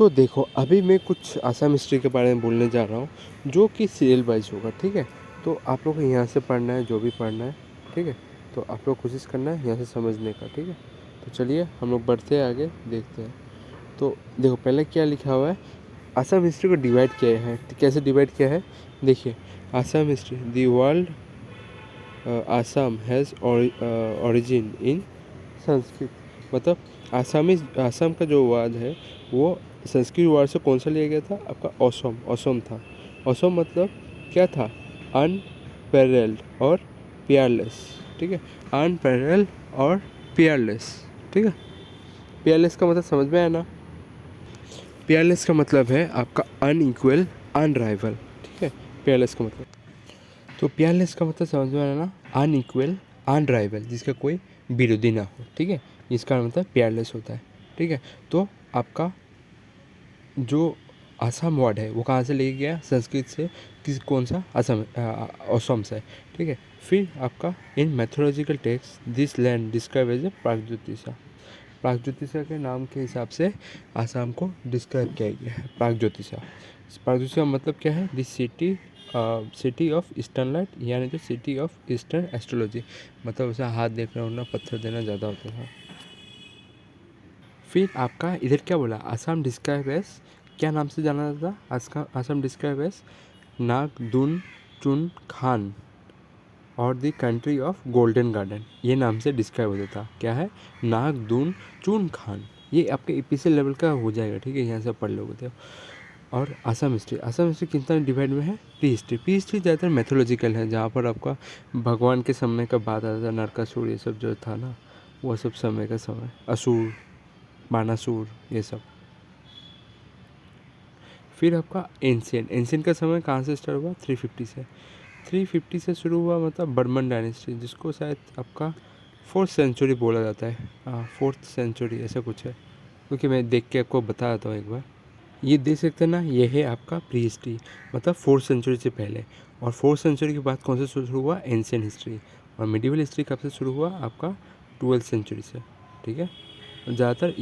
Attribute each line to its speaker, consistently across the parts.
Speaker 1: तो देखो अभी मैं कुछ आसाम हिस्ट्री के बारे में बोलने जा रहा हूँ जो कि सीरियल वाइज होगा, ठीक है। तो आप लोग को यहाँ से पढ़ना है, जो भी पढ़ना है, ठीक है। तो आप लोग कोशिश करना है यहाँ से समझने का, ठीक है। तो चलिए हम लोग बढ़ते हैं आगे, देखते हैं। तो देखो पहले क्या लिखा हुआ है, आसाम हिस्ट्री को डिवाइड किया है। तो कैसे डिवाइड किया है, देखिए। Assam history, the world Assam has origin इन संस्कृत। मतलब आसाम का जो वर्ड है वो संस्कृत वर्ड से कौन सा लिया गया था, आपका असम। असम था। असम मतलब क्या था, अनपैरेलल्ड और पियरलेस, ठीक है। अनपैरेलल्ड और पियरलेस, ठीक है। पियरलेस का मतलब समझ में आया ना। पियरलेस का मतलब है आपका अनइक्वल, अनराइवल, ठीक है। पियरलेस का मतलब, तो पियरलेस का मतलब समझ में आया ना, अनइक्वल, अनराइवल, जिसका कोई विरोधी ना हो, ठीक है। इसका मतलब पियरलेस होता है, ठीक है। तो आपका जो असम वर्ड है वो कहाँ से ले गया, संस्कृत से। कौन सा, असम, असम से, ठीक है। फिर आपका in mythological text this land describe as a Pragjyotisha. Pragjyotisha के नाम के हिसाब से आसाम को डिस्क्राइब किया गया है, प्रागज्योतिषा। प्रागज्योतिषा मतलब क्या है, this city of eastern light, यानी जो सिटी ऑफ ईस्टर्न एस्ट्रोलॉजी। मतलब उसे हाथ देखना उड़ना पत्थर देना ज़्यादा होता था। फिर आपका इधर क्या बोला, आसाम डिस्क्राइब एज, क्या नाम से जाना जाता है आसाम डिस्क्राइब एज, नागदुन चुन खान और the country of golden garden, ये नाम से डिस्क्राइब होता था। क्या है, नागदुन चुन खान। ये आपके ईपीसी लेवल का हो जाएगा, ठीक है, यहाँ से पढ़ लोगे तो। और आसाम हिस्ट्री कितना डिवाइड में है, प्री हिस्ट्री ज़्यादातर मैथोलॉजिकल है, जहाँ पर आपका भगवान के समय का बात आता था, नरकासुर ये सब जो था ना, वो सब समय का समय, असुर, बानासुर, ये सब। फिर आपका एंशियंट का समय कहाँ से स्टार्ट हुआ, 350 से शुरू हुआ, मतलब बर्मन डायनेस्टी, जिसको शायद आपका 4th सेंचुरी बोला जाता है। 4th सेंचुरी ऐसा कुछ है, क्योंकि मैं देख के आपको बता देता हूँ एक बार। ये देख सकते हैं ना, ये है आपका प्री हिस्ट्री, मतलब 4th सेंचुरी से पहले। और 4th सेंचुरी के बाद कौन से शुरू हुआ, एंशियंट हिस्ट्री। और मिडिवल हिस्ट्री कब से शुरू हुआ, आपका 12th सेंचुरी से, ठीक है। ज़्यादातर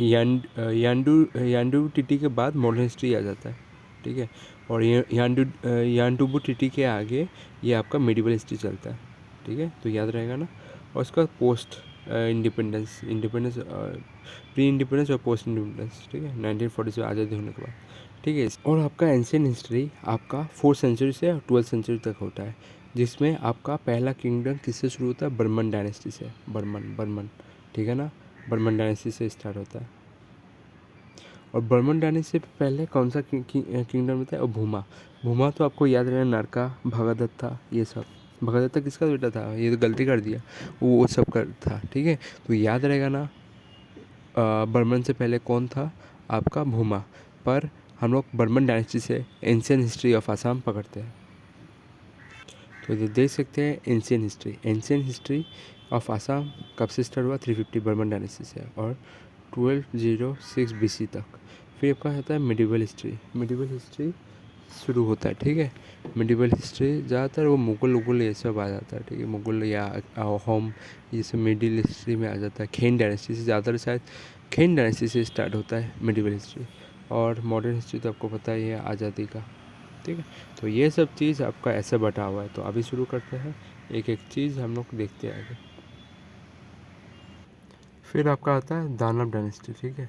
Speaker 1: यांडू टीटी के बाद मॉडर्न हिस्ट्री आ जाता है, ठीक है। और यांडुबू टीटी के आगे ये आपका मिडिवल हिस्ट्री चलता है, ठीक है। तो याद रहेगा ना। और उसका पोस्ट इंडिपेंडेंस, प्री इंडिपेंडेंस और पोस्ट इंडिपेंडेंस, ठीक है, 1940 से आज़ादी होने के बाद, ठीक है। और आपका एंशियंट हिस्ट्री आपका 4th सेंचुरी से 12th सेंचुरी तक होता है, जिसमें आपका पहला किंगडम किससे शुरू होता है, बर्मन डायनेस्टी से। बर्मन, ठीक है ना, बर्मन डायनेस्टी से स्टार्ट होता है। और बर्मन डायनेस्टी से पहले कौन सा किंगडम होता है, और भूमा तो आपको याद रहे, नरका, भगदत्त था, ये सब। भगदत्त किसका बेटा था, ये तो गलती कर दिया, वो सब कर था, ठीक है। तो याद रहेगा ना, बर्मन से पहले कौन था, आपका भूमा। पर हम लोग बर्मन डायनेस्टी से एंशियंट हिस्ट्री ऑफ आसाम पकड़ते हैं। तो ये देख सकते हैं, एंशियंट हिस्ट्री ऑफ आसाम कब से स्टार्ट हुआ, 350 बर्मन डायनेस्टी से, और 1206 BC तक। फिर आपका होता है मिडिवल हिस्ट्री शुरू होता है, ठीक है। मिडिवल हिस्ट्री ज़्यादातर वो मुगल ये सब आ जाता है, ठीक है। मुगल या होम, ये सब मिडिल हिस्ट्री में आ जाता है। खेन डायनेस्टी से ज़्यादातर, शायद खेन डायनेस्टी से स्टार्ट होता है मिडिवल हिस्ट्री। और मॉडर्न हिस्ट्री तो आपको पता ही है, आज़ादी का, ठीक है। तो ये सब चीज़ आपका ऐसे बटा हुआ है। तो अभी शुरू करते हैं, एक एक चीज़ हम लोग देखते हैं आगे। फिर आपका आता है दानव डायनेस्टी, ठीक है।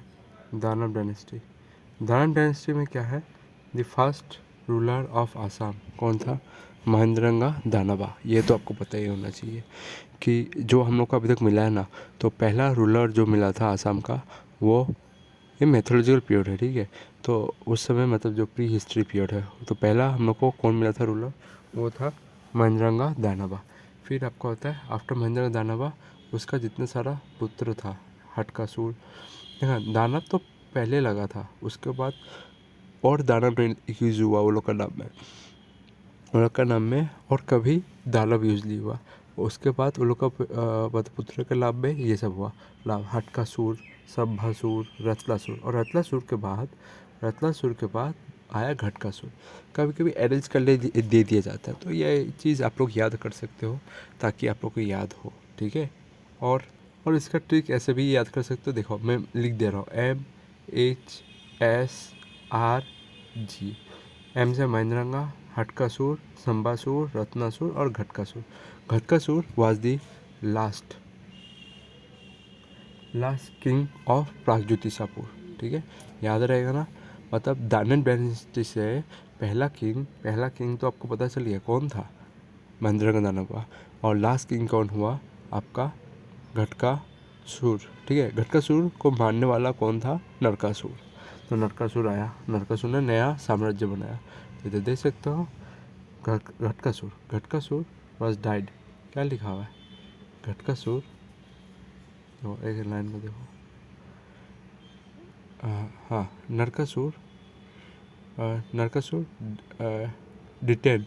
Speaker 1: दानव डायनेस्टी में क्या है, the first ruler of Assam कौन था, महेंद्रंगा दानवा। ये तो आपको पता ही होना चाहिए कि जो हम लोग को अभी तक मिला है ना, तो पहला रूलर जो मिला था आसाम का, वो ये मैथोलॉजिकल पीरियड है, ठीक है। तो उस समय मतलब जो प्री हिस्ट्री पीरियड है, तो पहला हम लोग को कौन मिला था रूलर, वो था महेंद्रंगा दानवा। फिर आपका होता है आफ्टर महेंद्रंगा दानवा, उसका जितना सारा पुत्र था, हटकासुर, देखा, दानव तो पहले लगा था, उसके बाद और दानव यूज़ हुआ वो लोग का नाम में, और कभी दानव यूज़ नहीं हुआ। उसके बाद वो लोग का पुत्र के नाम में ये सब हुआ, नाम हटकासुर, सभ्भासुर, रत्नासुर। और रत्नासुर के बाद आया घटकासुर। कभी कभी अरेंज कर दे दिया जाता है, तो ये चीज़ आप लोग याद कर सकते हो, ताकि आप लोग को याद हो, ठीक है। और इसका ट्रिक ऐसे भी याद कर सकते हो, देखो मैं लिख दे रहा हूँ, MHS आर जी। एम से महेंद्रंगा, हटकासुर, संबासुर, रत्नासुर और Ghatakasura. Ghatakasura was the last king of Pragjyotishapura. ठीक है, याद रहेगा ना। मतलब दानव डायनेस्टी से पहला किंग तो आपको पता चल गया कौन था, महेंद्रंगा दानव का। और लास्ट किंग कौन हुआ आपका, घटकासुर। ठीक है, घटकासुर को मारने वाला कौन था, नरकासुर। तो नरकासुर आया, नरकासुर ने नया साम्राज्य बनाया। तो इधर देख सकते हो घटकासुर वॉज डाइड। क्या लिखा हुआ है, घटकासुर, एक लाइन में देखो, हाँ, नरकासुर डिटेन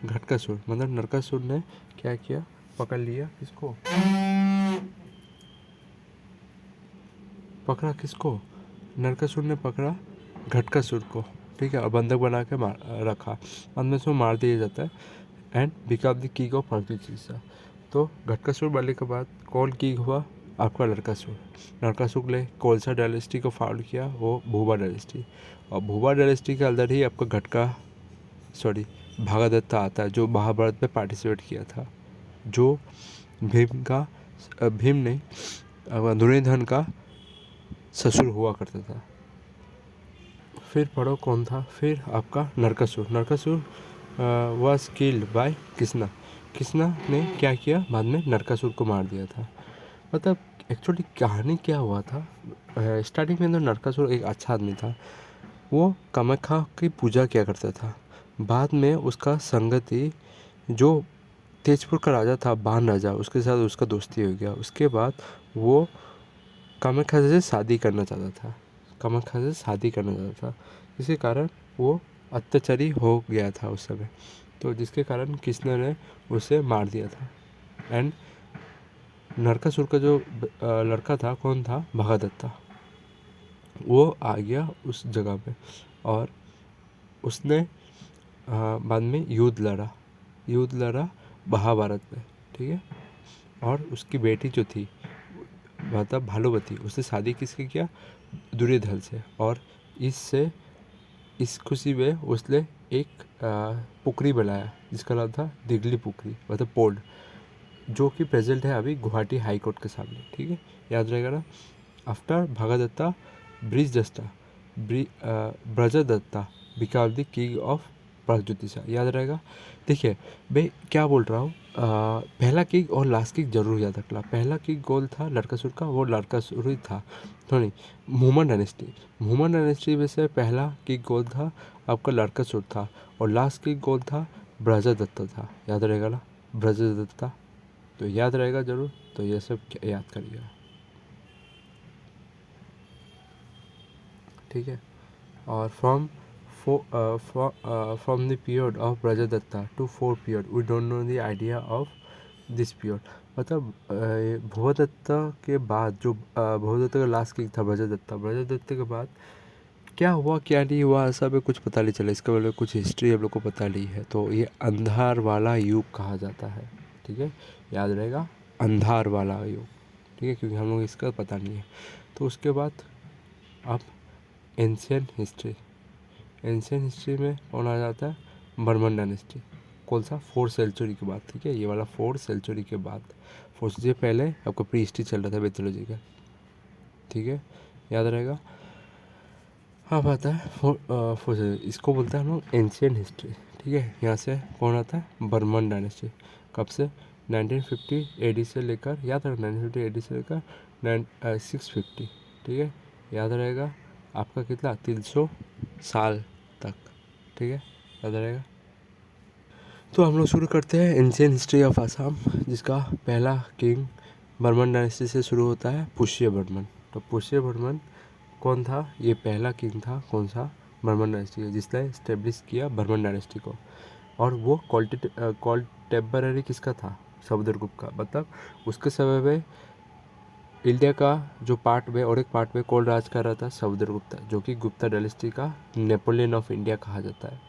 Speaker 1: घटकासुर, मतलब नरकासुर ने क्या किया, पकड़ लिया किसको, नरकासुर ने पकड़ा घटकासुर को। ठीक है, और बंधक बना के रखा, अंदर से मार दिया जाता है and become the king of Pragjyotisha. तो घटकासुर मरने के बाद कौन किंग हुआ, आपका नरकासुर। नरकासुर ने कौन सा डायनेस्टी को फाउंड किया, वो भूबा डायनेस्टी। और भूबा डायनेस्टी के अंदर ही आपका भागदत्ता आता है, जो महाभारत में पार्टिसिपेट किया था, जो भीम नहीं, दुर्योधन का ससुर हुआ करता था। फिर पढ़ो कौन था, फिर आपका Narakasura was killed by Krishna ने क्या किया, बाद में नरकासुर को मार दिया था। मतलब एक्चुअली कहानी क्या हुआ था, स्टार्टिंग में तो नरकासुर एक अच्छा आदमी था, वो कामाख्या की पूजा किया करता था। बाद में उसका संगति जो तेजपुर का राजा था, बान राजा, उसके साथ उसका दोस्ती हो गया। उसके बाद वो कामाख्या से शादी करना चाहता था, इसी कारण वो अत्याचारी हो गया था उस समय। तो जिसके कारण कृष्ण ने उसे मार दिया था। एंड नरकासुर का जो लड़का था, कौन था, भगदत्ता, वो आ गया उस जगह पे और उसने बाद में युद्ध लड़ा महाभारत में। ठीक है, और उसकी बेटी जो थी, मतलब भालुवती, उससे शादी किसके किया, दुर्योधन से। और इस खुशी में उसने एक पुकरी बनाया जिसका नाम था दिगली पुकरी, मतलब पोल्ड, जो कि प्रेजेंट है अभी गुवाहाटी हाई कोर्ट के सामने। ठीक है, याद रहेगा ना। After Bhagadatta Brajadatta become the king of Pragjyotisha, याद रहेगा। देखिए मैं क्या बोल रहा हूँ, पहला किंग और लास्ट किंग जरूर याद रखना। पहला किंग कौन था नरकासुर का, वो नरकासुर ही था, तो नहीं, मुहम्मद डायनेस्टी में से पहला किंग कौन था, आपका नरकासुर था। और लास्ट किंग कौन था, ब्रजदत्ता था, याद रहेगा ना, ब्रजदत्ता। तो याद रहेगा जरूर, तो ये सब याद करिएगा। ठीक है, और from the period of Brajadatta to four period we don't know the idea of this period. मतलब भूदत्ता के बाद जो भूदत्ता का लास्ट किंग था ब्रजदत्ता के बाद क्या हुआ क्या नहीं हुआ, ऐसा भी कुछ पता नहीं चला। इसके बारे में कुछ हिस्ट्री हम लोग को पता नहीं है। तो ये अंधार वाला युग कहा जाता है। ठीक है, याद रहेगा, अंधार वाला युग। ठीक है, क्योंकि हम लोग इसका पता नहीं है। तो उसके बाद अब एंशियंट हिस्ट्री में कौन आ जाता है, बर्मन डायनेस्टी। कौन सा, 4th सेंचुरी के बाद। ठीक है, ये वाला 4th सेंचुरी के बाद, 4th से पहले आपका प्री हिस्ट्री चल रहा था मिथोलॉजी का। ठीक है, याद रहेगा। हाँ, बात है इसको बोलते हैं हम लोग एंशियंट हिस्ट्री। ठीक है, यहाँ से कौन आता है, बर्मन डायनेस्टी। कब से, 1950 AD से लेकर, याद रखना 1950 AD से लेकर 650। ठीक है, याद रहेगा आपका कितना, 300 साल तक। ठीक है, याद रहेगा। तो हम लोग शुरू करते हैं एंशियंट हिस्ट्री ऑफ आसाम, जिसका पहला किंग बर्मन डायनेस्टी से शुरू होता है, पुष्य बर्मन। तो पुष्य बर्मन कौन था, ये पहला किंग था, कौन सा, बर्मन डायनेस्टी का, जिसने इस्टेब्लिश किया बर्मन डायनेस्टी को। और वो कॉन्टेम्पररी किसका था, समुद्रगुप्त का। मतलब उसके समय में इंडिया का जो पार्ट में और एक पार्ट में कौन राज कर रहा था, समुद्रगुप्त, जो कि गुप्ता डायनेस्टी का नेपोलियन ऑफ इंडिया कहा जाता है।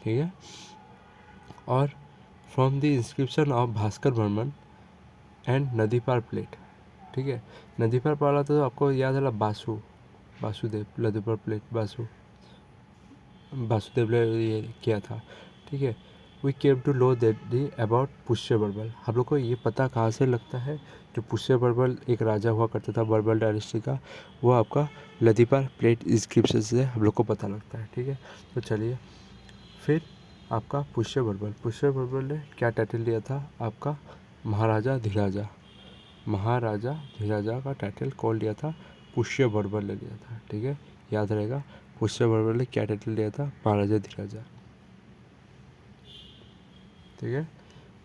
Speaker 1: ठीक है, और from the inscription of Bhaskar Barman and नदी पार प्लेट। ठीक है, नदी पार वाला तो आपको याद है, बासुदेव, नदी पार प्लेट, बासु। वासुदेव ने ये किया था, ठीक है। We came to know that about Pushya Barman. हम लोग को ये पता कहाँ से लगता है, जो पुष्य बर्मन एक राजा हुआ करता था बर्मन डायनेस्टी का, वो आपका लदीपार प्लेट इंस्क्रिप्शन से हम लोग को पता लगता है, ठीक है। तो चलिए फिर आपका पुष्य बर्मन ने क्या टाइटल लिया था आपका, महाराजा धीराजा। महाराजा धीराजा का टाइटल कौन लिया था, पुष्य बर्मन ने लिया था, ठीक है। याद रहेगा, पुष्य बर्मन ने क्या टाइटल लिया था, महाराजा धीराजा, ठीक है।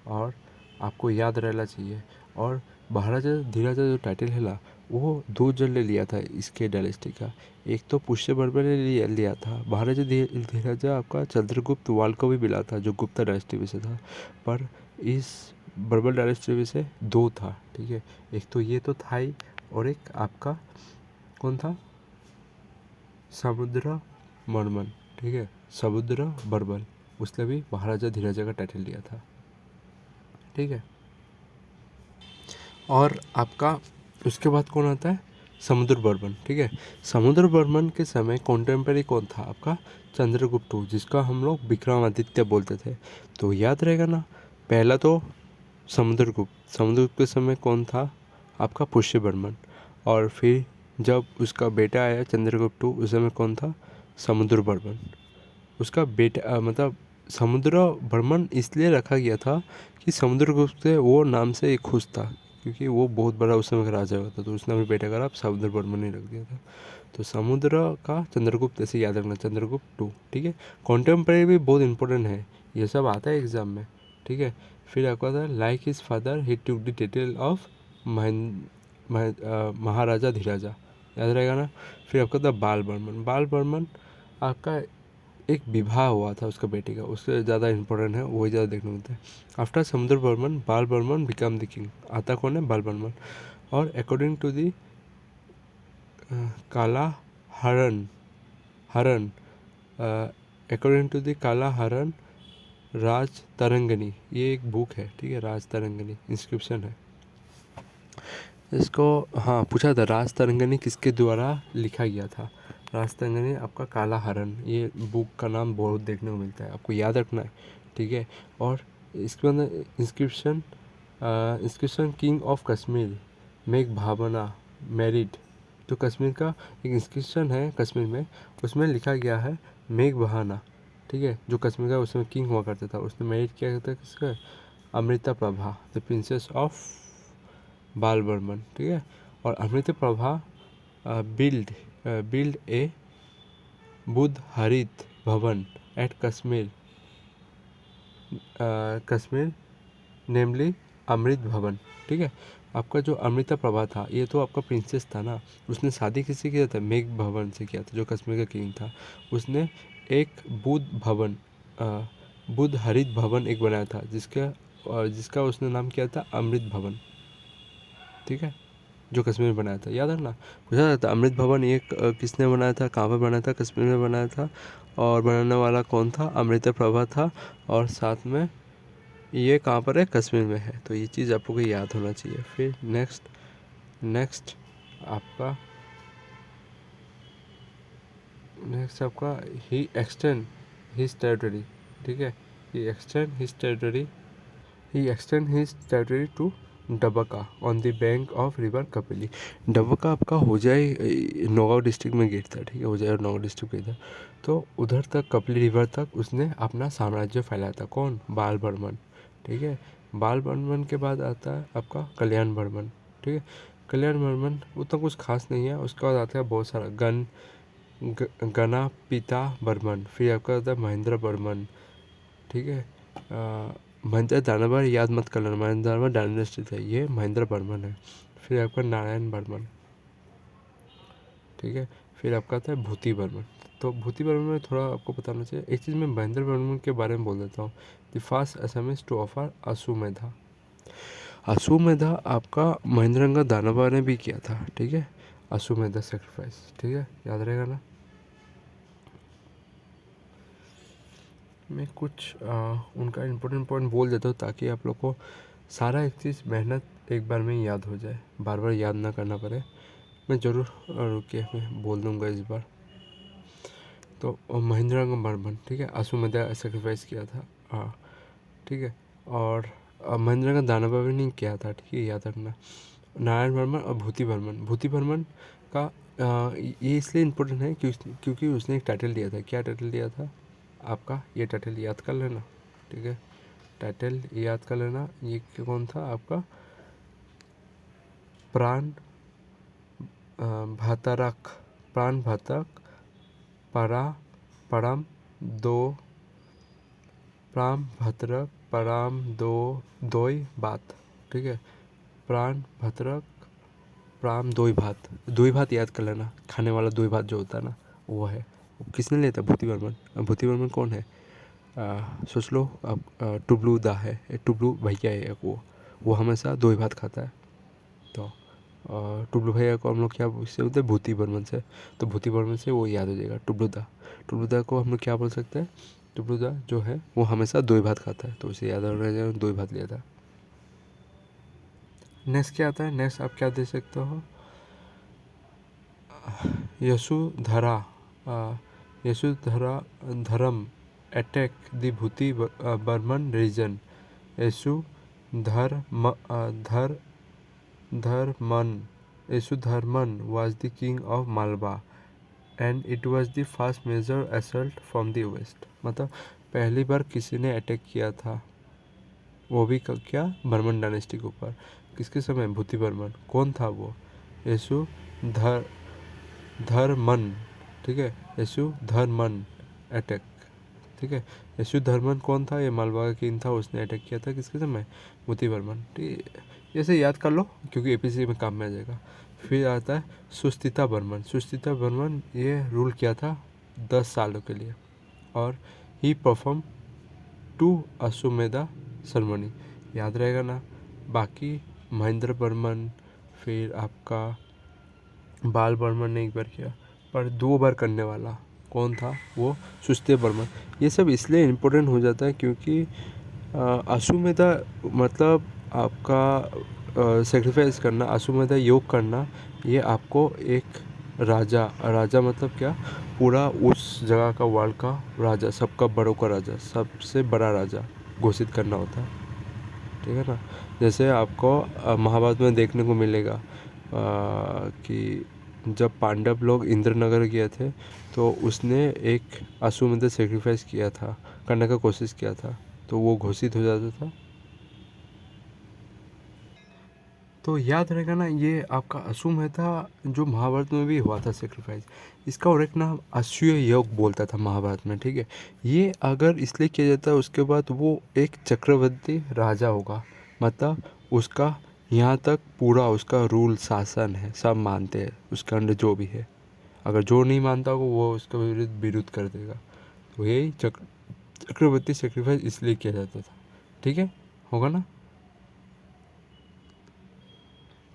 Speaker 1: और आपको याद रहना चाहिए। और महाराजा धीराजा जो टाइटल है ना, वो दो जन ने लिया था इसके डायनेस्टी का। एक तो पुष्य बर्मन ने लिया था। महाराजा धीराजा आपका चंद्रगुप्त वाल को भी मिला था, जो गुप्ता डायनेस्टी में से था, पर इस बर्मन डायनेस्टी में से दो था, ठीक है। एक तो ये तो था ही, और एक आपका कौन था, समुद्र बर्मन, ठीक है। समुद्र बर्मन, उसने भी महाराजा धीराजा का टाइटल लिया था, ठीक है। और आपका उसके बाद कौन आता है, समुद्र बर्मन, ठीक है। समुद्र बर्मन के समय कॉन्टेम्पररी कौन था आपका, चंद्रगुप्त, जिसका हम लोग विक्रमादित्य बोलते थे। तो याद रहेगा ना, पहला तो समुद्रगुप्त के समय कौन था आपका, पुष्य बर्मन। और फिर जब उसका बेटा आया चंद्रगुप्त उस समय कौन था, समुद्र बर्मन। उसका बेटा मतलब समुद्र बर्मन इसलिए रखा गया था कि समुद्रगुप्त से वो नाम से एक खुश था, क्योंकि वो बहुत बड़ा उस समय का राजा हुआ था, तो उसने अपने बेटे का नाम समुद्र बर्मन ही रख दिया था। तो समुद्र का चंद्रगुप्त ऐसे याद रखना, चंद्रगुप्त टू, ठीक है। कॉन्टेम्परेरी भी बहुत इंपॉर्टेंट है, ये सब आता है एग्जाम में, ठीक है। फिर आपका था like his father he took the title of Maharaja Dhiraja, याद रहेगा ना। फिर आपका था बाल बर्मन आपका एक विवाह हुआ था उसका बेटी का, उससे ज़्यादा इंपॉर्टेंट है, वही ज़्यादा देखने मिलता है। आफ्टर समुद्र बर्मन, बाल बर्मन बिकम द किंग, आता कौन है, बाल बर्मन। और अकॉर्डिंग टू दी काला हरण अकॉर्डिंग टू द काला हरण राज तरंगनी, ये एक बुक है, ठीक है, राज तरंगनी इंस्क्रिप्शन है इसको। हाँ पूछा था, राज तरंगनी किसके द्वारा लिखा गया था, राज तरंगनी आपका काला हरण, ये बुक का नाम बहुत देखने को मिलता है, आपको याद रखना है, ठीक है। और इसके अंदर इंस्क्रिप्शन किंग ऑफ कश्मीर मेघ भावना मैरिड, तो कश्मीर का एक इंस्क्रिप्शन है कश्मीर में, उसमें लिखा गया है मेघ बहाना, ठीक है, जो कश्मीर का उसमें किंग हुआ करता था, उसने मैरिड किया करता किसका, Amrita Prabha the princess of बाल बर्मन, ठीक है। और अमृता प्रभा बिल्ड ए बुद्ध हरित भवन एट कश्मीर नेमली अमृत भवन, ठीक है। आपका जो अमृता प्रभा था, ये तो आपका प्रिंसेस था ना, उसने शादी किससे किया था, मेघ भवन से किया था, जो कश्मीर का किंग था। उसने एक बुद्ध हरित भवन एक बनाया था, जिसका उसने नाम किया था अमृत भवन, ठीक है, जो कश्मीर में बनाया था, याद रखना। पूछा जाता अमृत भवन ये किसने बनाया था, कहाँ पर बनाया था, कश्मीर में बनाया था, और बनाने वाला कौन था, अमृता प्रभा था, और साथ में ये कहाँ पर है, कश्मीर में है। तो ये चीज़ आप लोग को याद होना चाहिए। फिर नेक्स्ट आपका ही एक्सटेंड हिज टेरिटरी, ठीक है, he extend his territory to Dabaka on the bank of river Kapili. Dabaka आपका होजाई नौगांव डिस्ट्रिक्ट में गिरता है, ठीक है, होजाई और नौगांव डिस्ट्रिक्ट में इधर, तो उधर तक कपिली रिवर तक उसने अपना साम्राज्य फैलाया था, कौन, बाल बर्मन, ठीक है। बाल बर्मन के बाद आता है आपका कल्याण बर्मन, ठीक है। कल्याण बर्मन उतना कुछ खास नहीं है, उसके बाद आता है बहुत सारा गणापिता बर्मन, फिर आपका आता है महेंद्र बर्मन, ठीक है। महेंद्र दानवर याद मत करना, महेंद्र दानवर डायनेस्टी है, ये महेंद्र बर्मन है। फिर आपका नारायण बर्मन, ठीक है। फिर आपका आता है भूति बर्मन। तो भूति बर्मन में थोड़ा आपको पता होना चाहिए एक चीज़, मैं महेंद्र बर्मन के बारे में बोल देता हूँ। The first Assamese to offer Ashvamedha आपका महेंद्रगढ़ दानवा ने भी किया था, ठीक है, अश्वमेधा सेक्रीफाइस, ठीक है, याद रहेगा ना। मैं कुछ उनका इम्पोर्टेंट पॉइंट बोल देता हूँ, ताकि आप लोग को सारा एक चीज़ मेहनत एक बार में याद हो जाए, बार बार याद ना करना पड़े। मैं ज़रूर रुकिए, मैं बोल दूँगा इस बार। तो महेंद्र बर्मन, ठीक है, अश्वमेध सेक्रीफाइस किया था, हाँ ठीक है। और महेंद्र का दानव भी नहीं किया था, ठीक है, याद रखना। नारायण वर्मन और भूति वर्मन, भूति वर्मन का ये इसलिए इम्पोर्टेंट है क्योंकि उसने एक टाइटल दिया था। क्या टाइटल दिया था आपका, ये टाइटल याद कर लेना, ठीक है, टाइटल याद कर लेना। ये कौन था आपका, प्राण भातरक, प्राण भातक परा परम दो, प्राण भद्रक परम दो दोई बात, ठीक है, प्राण भद्रक प्राण दोई भात, दोई भात याद कर लेना, खाने वाला दोई भात जो होता है ना, वो है। वो किसने लिया था, भूति वर्मन। भूति वर्मन कौन है, सोच लो अब, टुबलू दा है, टुबलू भैया है एक, वो हमेशा दोई भात खाता है। तो टुबलू भैया को हम लोग क्या उससे बोलते हैं, भूति बर्मन से। तो भूति बर्मन से वो याद हो जाएगा, टुबलूदा। टुबलूदा को हम लोग क्या बोल सकते हैं, टुबलूदा जो है वो हमेशा दो ही भात खाता है, तो उसे याद रह जाएगा, दो ही भात लिया था। नेक्स्ट क्या आता है, नेक्स्ट आप क्या दे सकते हो, Yashudhara, Yashudharman attack the Bhuti Barman region, Yashudharman was the king of Malwa and it was the first major assault from the west। मतलब पहली बार किसी ने अटैक किया था, वो भी क्या, बर्मन डायनेस्टी के ऊपर। किसके समय, भूति बर्मन। कौन था वो, यशुधर्मन, ठीक है, यशुधर्मन अटैक, ठीक है। यशुधर्मन कौन था, ये मालवा का किंग था, उसने अटैक किया था किसके समय, भूति बर्मन, ठीक है। ऐसे याद कर लो क्योंकि एपीसी में काम में आ जाएगा। फिर आता है सुस्थिता बर्मन। सुस्थिता बर्मन ये रूल किया था 10 सालों के लिए और ही परफॉर्म 2 अश्वमेधा सेरेमनी, याद रहेगा ना। बाकी महेंद्र बर्मन, फिर आपका बाल बर्मन ने एक बार किया, पर 2 बार करने वाला कौन था, वो सुस्थिता बर्मन। ये सब इसलिए इम्पोर्टेंट हो जाता है क्योंकि अश्वमेधा मतलब आपका सेक्रीफाइस करना, अश्वमेधा योग करना, ये आपको एक राजा मतलब क्या, पूरा उस जगह का वर्ल्ड का राजा, सबका बड़ों का राजा, सबसे बड़ा राजा घोषित करना होता है, ठीक है ना। जैसे आपको महाभारत में देखने को मिलेगा कि जब पांडव लोग इंद्रनगर गए थे तो उसने एक अश्वमेध सेक्रीफाइस किया था, करने का कोशिश किया था, तो वो घोषित हो जाता था। तो याद रहेगा ना, ये आपका अश्वमेधा जो महाभारत में भी हुआ था सेक्रीफाइस, इसका और एक नाम अश्वमेध योग बोलता था महाभारत में, ठीक है। ये अगर इसलिए किया जाता है, उसके बाद वो एक चक्रवर्ती राजा होगा, मतलब उसका यहाँ तक पूरा उसका रूल शासन है, सब मानते हैं उसके अंडर जो भी है। अगर जो नहीं मानता होगा वो उसका विरुद्ध कर देगा। तो यही चक्रवर्ती सेक्रीफाइस इसलिए किया जाता था, ठीक है, होगा ना।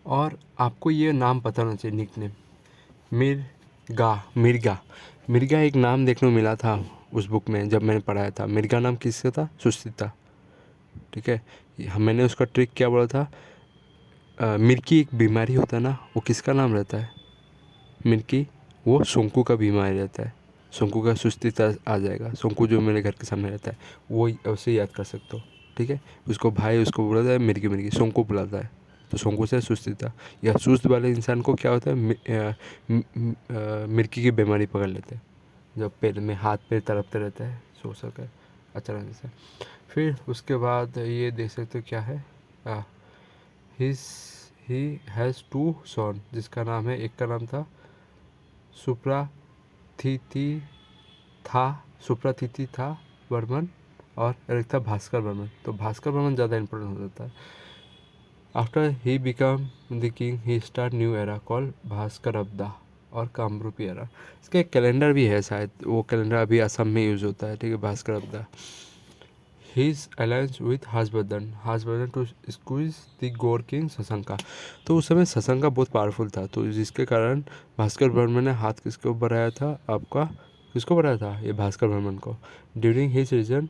Speaker 1: और आपको ये नाम पता होना चाहिए, निकनेम मिर्गा। मिर्गा एक नाम देखने को मिला था उस बुक में जब मैंने पढ़ाया था। मिर्गा नाम किसका था, सुस्थिता, ठीक है। मैंने उसका ट्रिक क्या बोला था, मिर्की एक बीमारी होता है ना, वो किसका नाम रहता है, मिर्की, वो शोंकू का बीमारी रहता है। शोंकू का सुस्थिता आ जाएगा, शोंकू जो मेरे घर के सामने रहता है, वो उसे याद कर सकते हो, ठीक है। उसको भाई उसको बुलाता है मिर्गी मिर्गी, शोंकू बुलाता है, तो शोंकू से सुस्थिता। या सुस्त वाले इंसान को क्या होता है, मिर्गी की बीमारी पकड़ लेते हैं, जब पैर में हाथ पैर तड़पते रहता है सो सके अचानक से। फिर उसके बाद ये देख सकते हो क्या है, ही हैज़ 2 सन, जिसका नाम है, एक का नाम था सुप्रातिथि था वर्मन और एक था भास्कर वर्मन। तो भास्कर वर्मन ज़्यादा इंपॉर्टेंट हो जाता है। After he become the king he start new era call Bhaskar Abda और कामरूपी एरा। इसका एक कैलेंडर भी है शायद, वो कैलेंडर अभी असम में यूज़ होता है, ठीक है, Bhaskar Abda. His alliance with Harshavardhan to squeeze the Gaur king Shashanka. तो उस समय सशंका बहुत पावरफुल था, तो जिसके कारण भास्कर वर्मन ने हाथ किसके ऊपर बढ़ाया था, आपका किसको बढ़ाया था, ये भास्कर वर्मन को। ड्यूरिंग हिज रीजन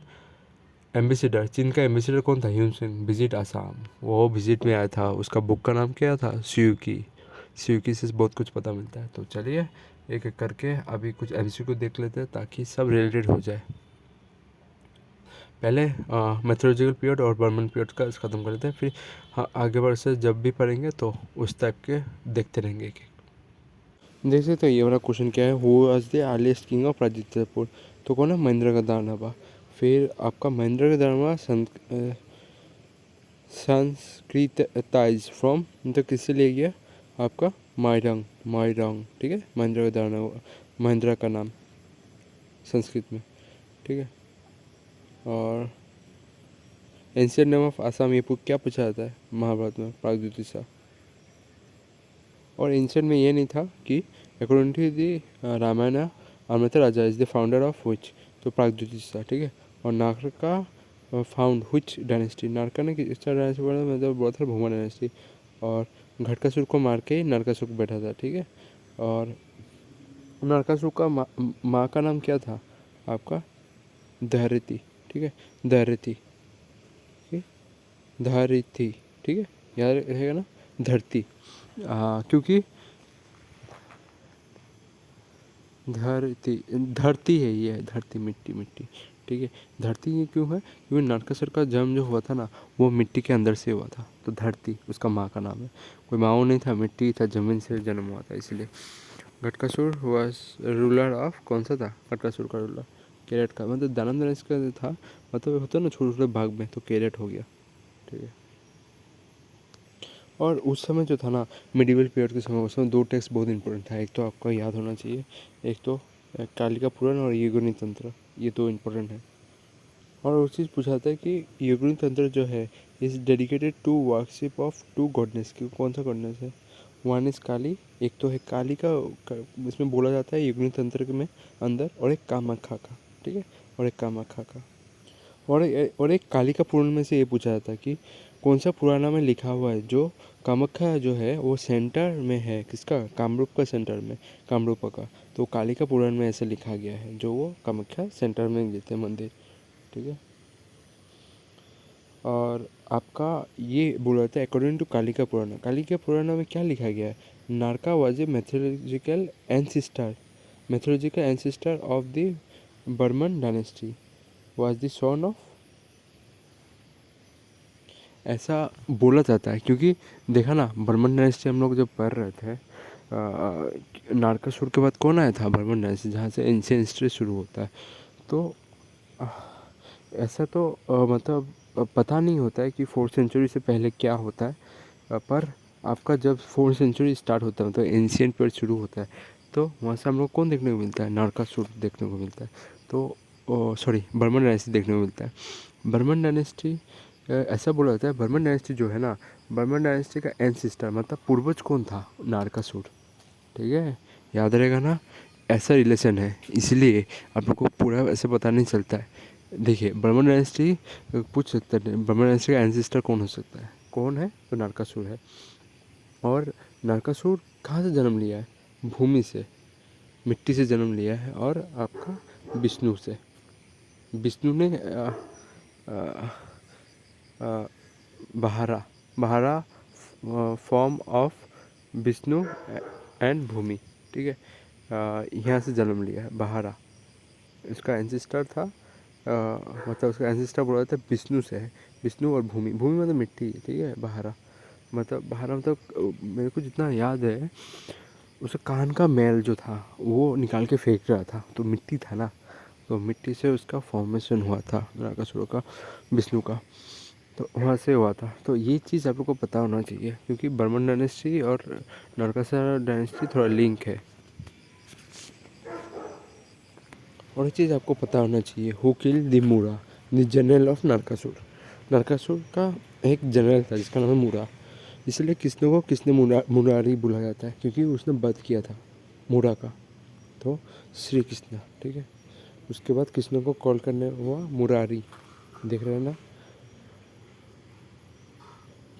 Speaker 1: एम्बेसडर, चीन का एम्बेसडर कौन था, ह्यून सिंह, विजिट आसाम, वो विजिट में आया था। उसका बुक का नाम क्या था, स्यूकी। स्यूकी से बहुत कुछ पता मिलता है। तो चलिए एक एक करके अभी कुछ एमसीक्यू देख लेते हैं ताकि सब रिलेटेड हो जाए। पहले मेथोलॉजिकल पीरियड और बर्मन पीरियड का ख़त्म कर लेते हैं, फिर हाँ आगे बढ़ से जब भी पढ़ेंगे तो उस टाइप के देखते रहेंगे एक एक। देख सकते हो ये वाला क्वेश्चन क्या है, who was the earliest king of Rajasthan. तो कौन है, महेंद्र का दानवा। फिर आपका महेंद्र का दानवा संस्कृताइज फ्रॉम, मतलब किससे ले गया, आपका माइरंग, माइरंग, ठीक है। महेंद्र का दानवा, महेंद्र का नाम संस्कृत में, ठीक है। और एंशियंट नेम ऑफ आसाम, ये क्या पूछा जाता है महाभारत में, प्रागज्योतिषा। और एंशियंट में ये नहीं था कि अकॉर्डिंग टू दी रामायण अमृता राजा is the founder of which, तो प्रागज्योतिषा, ठीक है। और नारका फाउंड विच डायनेस्टी, नारका ने किस डायनेस्टी बोला, मतलब बोला था भूमा डायनेस्टी। और घटकासुर को मार के नरकासुर बैठा था, ठीक है। और नरकासुर का माँ का नाम क्या था आपका, धरिती, ठीक है, धरिती, धरिती, ठीक है, याद रहेगा ना, धरती। क्योंकि धरती, धरती है ये, धरती, मिट्टी, मिट्टी, ठीक है। धरती ये क्यों है, क्योंकि नरकासुर का जन्म जो हुआ था ना वो मिट्टी के अंदर से हुआ था, तो धरती उसका माँ का नाम है। कोई माँ नहीं था, मिट्टी था, जमीन से जन्म हुआ था, इसलिए। घटकासुर वॉज रूलर ऑफ, कौन सा था घटकासुर का रूलर, केरट का, मतलब दानव नरेश का था, मतलब होता है ना छोटे छोटे भाग में, तो केरट हो गया, ठीक है। और उस समय जो था ना मिडिवल पीरियड के समय, उस समय दो टेक्स्ट बहुत इंपॉर्टेंट था, एक तो आपका याद होना चाहिए, एक तो कालिका पुराण और युगनी तंत्र, ये दो इम्पोर्टेंट है। और उस चीज़ पूछा था कि युगनी तंत्र जो है is dedicated to worship of to goddess, की कौन सा गॉडनेस है, वन इज़ काली, एक तो है काली का, इसमें बोला जाता है युगनी तंत्र में अंदर, और एक कामाख्या का, ठीक है, और एक कामाख्या का। और एक कालिका पुराण में से ये पूछा जाता है कि कौन सा पुराना में लिखा हुआ है जो कामाख्या जो है वो सेंटर में है, किसका, कामरूप का सेंटर में, कामरूप का। तो कालिका पुराण में ऐसे लिखा गया है जो वो कामाख्या सेंटर में देते हैं मंदिर, ठीक है। और आपका ये बोला जाता है अकॉर्डिंग टू कालिका पुराण, कालिका पुराण में क्या लिखा गया है, Naraka was a mythological ancestor, mythological ancestor of the Barman dynasty, was the son of, ऐसा बोला जाता है। क्योंकि देखा ना बर्मन डायनेस्टी हम लोग जब पढ़ रहे थे, नारकासुर के बाद कौन आया था, बर्मन डायनेस्टी, जहाँ से एंशिएंट हिस्ट्री शुरू होता है। तो आ, ऐसा तो मतलब पता नहीं होता है कि 4th सेंचुरी से पहले क्या होता है, पर आपका जब 4th सेंचुरी स्टार्ट होता है, मतलब एंशिएंट पीरियड शुरू होता है, तो वहाँ से हम लोग कौन देखने को मिलता है, नारकासुर देखने को मिलता है। तो सॉरी, बर्मन डायनेस्टी देखने को मिलता है। बर्मन डायनेस्टी, ऐसा बोला जाता है बर्मन डायनेस्टी जो है ना, बर्मन डायनेस्टी का एंसिस्टर मतलब पूर्वज कौन था, नारकासुर, ठीक है, याद रहेगा ना, ऐसा रिलेशन है, इसलिए आप लोग को पूरा ऐसे पता नहीं चलता है। देखिए बर्मन डायनेस्टी पूछ सकते हैं, बर्मन डायनेस्टी का एंसिस्टर कौन हो सकता है, कौन है, तो नारकासुर है। और नारकासुर कहाँ से जन्म लिया है, भूमि से, मिट्टी से जन्म लिया है, और आपका विष्णु से, विष्णु ने बहारा, बहारा फॉर्म ऑफ विष्णु एंड भूमि, ठीक है, यहाँ से जन्म लिया है बहारा, इसका एंसिस्टर था, मतलब उसका एंसिस्टर बोला जाता है विष्णु से है, विष्णु और भूमि, भूमि मतलब मिट्टी, ठीक है, बहारा मतलब, बहारा मतलब मेरे को जितना याद है उसका कान का मैल जो था वो निकाल के फेंक रहा था, तो मिट्टी था ना, तो मिट्टी से उसका फॉर्मेशन हुआ था नारकासुर का, विष्णु का, तो वहाँ से हुआ था। तो ये चीज़ आप लोग को पता होना चाहिए, क्योंकि बर्मन डायनेस्टी और नारकासुर डायनेस्टी थोड़ा लिंक है। और एक चीज़ आपको पता होना चाहिए, who kill the Mura, the general of Narakasura, Narakasura का एक जनरल था जिसका नाम है मूरा, इसलिए कृष्ण को कृष्ण मुरारी बोला जाता है, क्योंकि उसने वध किया था मूरा का, तो श्री कृष्ण, ठीक है। उसके बाद कृष्ण को कॉल करने हुआ मुरारी, देख रहे हैं ना।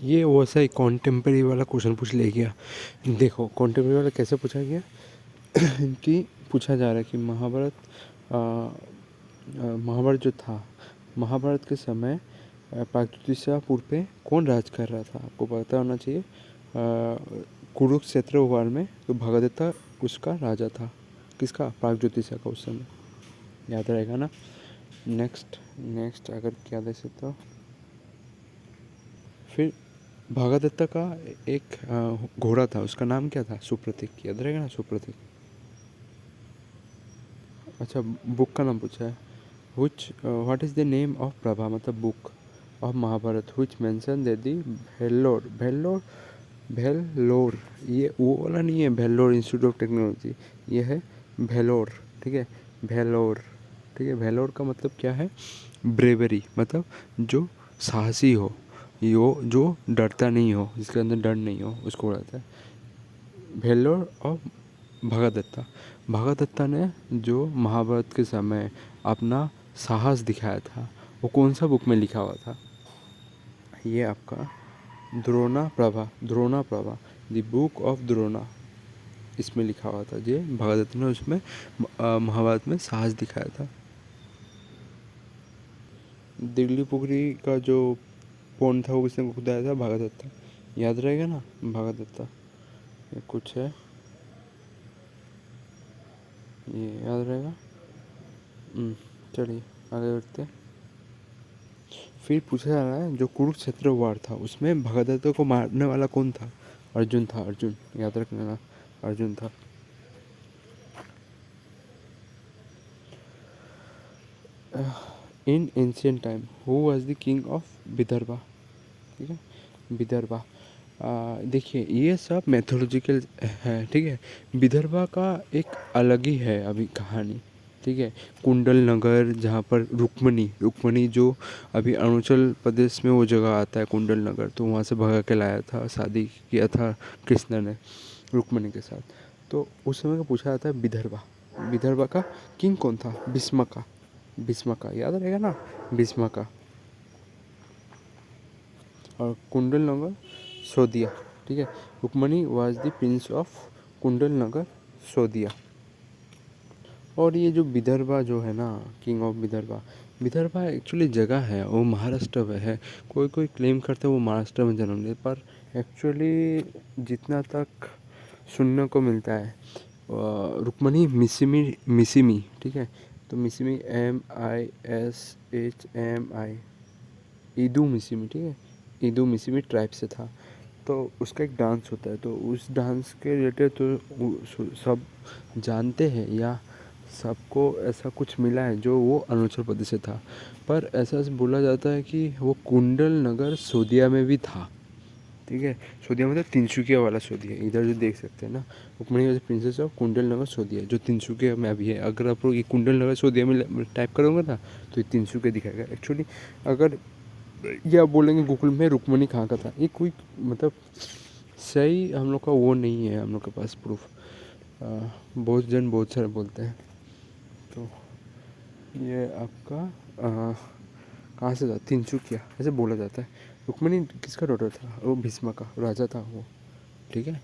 Speaker 1: ये वैसा ही कॉन्टेम्प्रेरी वाला क्वेश्चन पूछ ले गया। देखो कॉन्टेम्प्रेरी वाला कैसे पूछा गया कि पूछा जा रहा है कि महाभारत जो था, महाभारत के समय प्रागज्योतिषपुर पे कौन राज कर रहा था, आपको पता होना चाहिए। कुरुक्षेत्र वार में तो भगदत्त उसका राजा था। किसका? प्रागज्योतिषा का उस समय। याद रहेगा ना। नेक्स्ट अगर क्या दे सकते हो। फिर भगदत्ता का एक घोड़ा था, उसका नाम क्या था? सुप्रतीक। याद रहेगा ना, सुप्रतीक। अच्छा, बुक का नाम पूछा है। What is the name of Prabha, मतलब book of Mahabharata which mention that the Bhellor, ये वो वाला नहीं है भेल्लोर इंस्टीट्यूट ऑफ टेक्नोलॉजी, ये है भेलोर। ठीक है, भेलोर। ठीक है, भेलोर का मतलब क्या है? ब्रेवरी, मतलब जो साहसी हो, जो डरता नहीं हो, जिसके अंदर डर नहीं हो, उसको बोलता है भेल्लोर ऑफ भगदत्ता। भगदत्ता ने जो महाभारत के समय अपना साहस दिखाया था, वो कौन सा बुक में लिखा हुआ था? ये आपका Drona Prabha, the book of Drona, इसमें लिखा हुआ था। ये भगदत्त ने उसमें महाभारत में साहस दिखाया था। दिल्ली पुखरी का जो पौंड था वो किसने खुदाया था? भगदत्ता। याद रहेगा ना, भगदत्ता। ये कुछ है, ये याद रहेगा। चलिए आगे बढ़ते हैं। फिर पूछा जा रहा है जो कुरुक्षेत्र वार था उसमें भगदत्त को मारने वाला कौन था? अर्जुन था, अर्जुन। याद रखना ना, अर्जुन था। In ancient time who was the king of Vidarbha? ठीक है, विदर्भा। देखिए ये सब मैथोलॉजिकल है। ठीक है, विदर्भा का एक अलग ही है अभी कहानी। ठीक है, कुंडल नगर, जहाँ पर रुक्मणी जो अभी अरुणाचल प्रदेश में वो जगह आता है कुंडल नगर, तो वहाँ से भगा के लाया था, शादी किया था कृष्ण ने रुक्मणी के साथ। तो उस समय का पूछा जाता है विदर्भा। विदर्भा का किंग कौन था? भीष्मका। भीष्मका, याद रहेगा ना, भीष्मका। और कुंडल नगर सोदिया। ठीक है, Rukmini was the prince of Kundal Nagar सोदिया। और ये जो विदर्भा जो है ना, king of Vidarbha, Vidarbha actually जगह है, वो महाराष्ट्र में है। कोई कोई क्लेम करते हैं वो महाराष्ट्र में जन्म लिया, पर एक्चुअली जितना तक सुनने को मिलता है रुक्मणी मिसिमी। ठीक है, तो मिसिमी MISHMI, ईदू मिसिमी। ठीक है, ईदू मिसिमी ट्राइब से था। तो उसका एक डांस होता है, तो उस डांस के रिलेटेड तो सब जानते हैं, या सबको ऐसा कुछ मिला है जो वो अरुणाचल प्रदेश से था। पर ऐसा बोला जाता है कि वो कुंडल नगर सोदिया में भी था। ठीक है, सोदिया मतलब तिनसुकिया वाला सोदिया, इधर जो देख सकते हैं ना, Rukmini was princess of Kundal Nagar सोदिया, जो तिनसुकिया में अभी है। अगर आप लोग ये कुंडल नगर सोदिया में टाइप करोगे ना, तो ये तिनसुकिया दिखाएगा एक्चुअली। अगर ये आप बोलेंगे गूगल में रुक्मणी कहाँ का था, ये कोई मतलब सही हम लोग का वो नहीं है, हम लोग के पास प्रूफ। बहुत जन बहुत सारे बोलते हैं। तो ये आपका कहाँ से था? तिनसुकिया ऐसे बोला जाता है। रुक्मणी किसका डॉटर था? वो भीष्म का राजा था वो। ठीक है,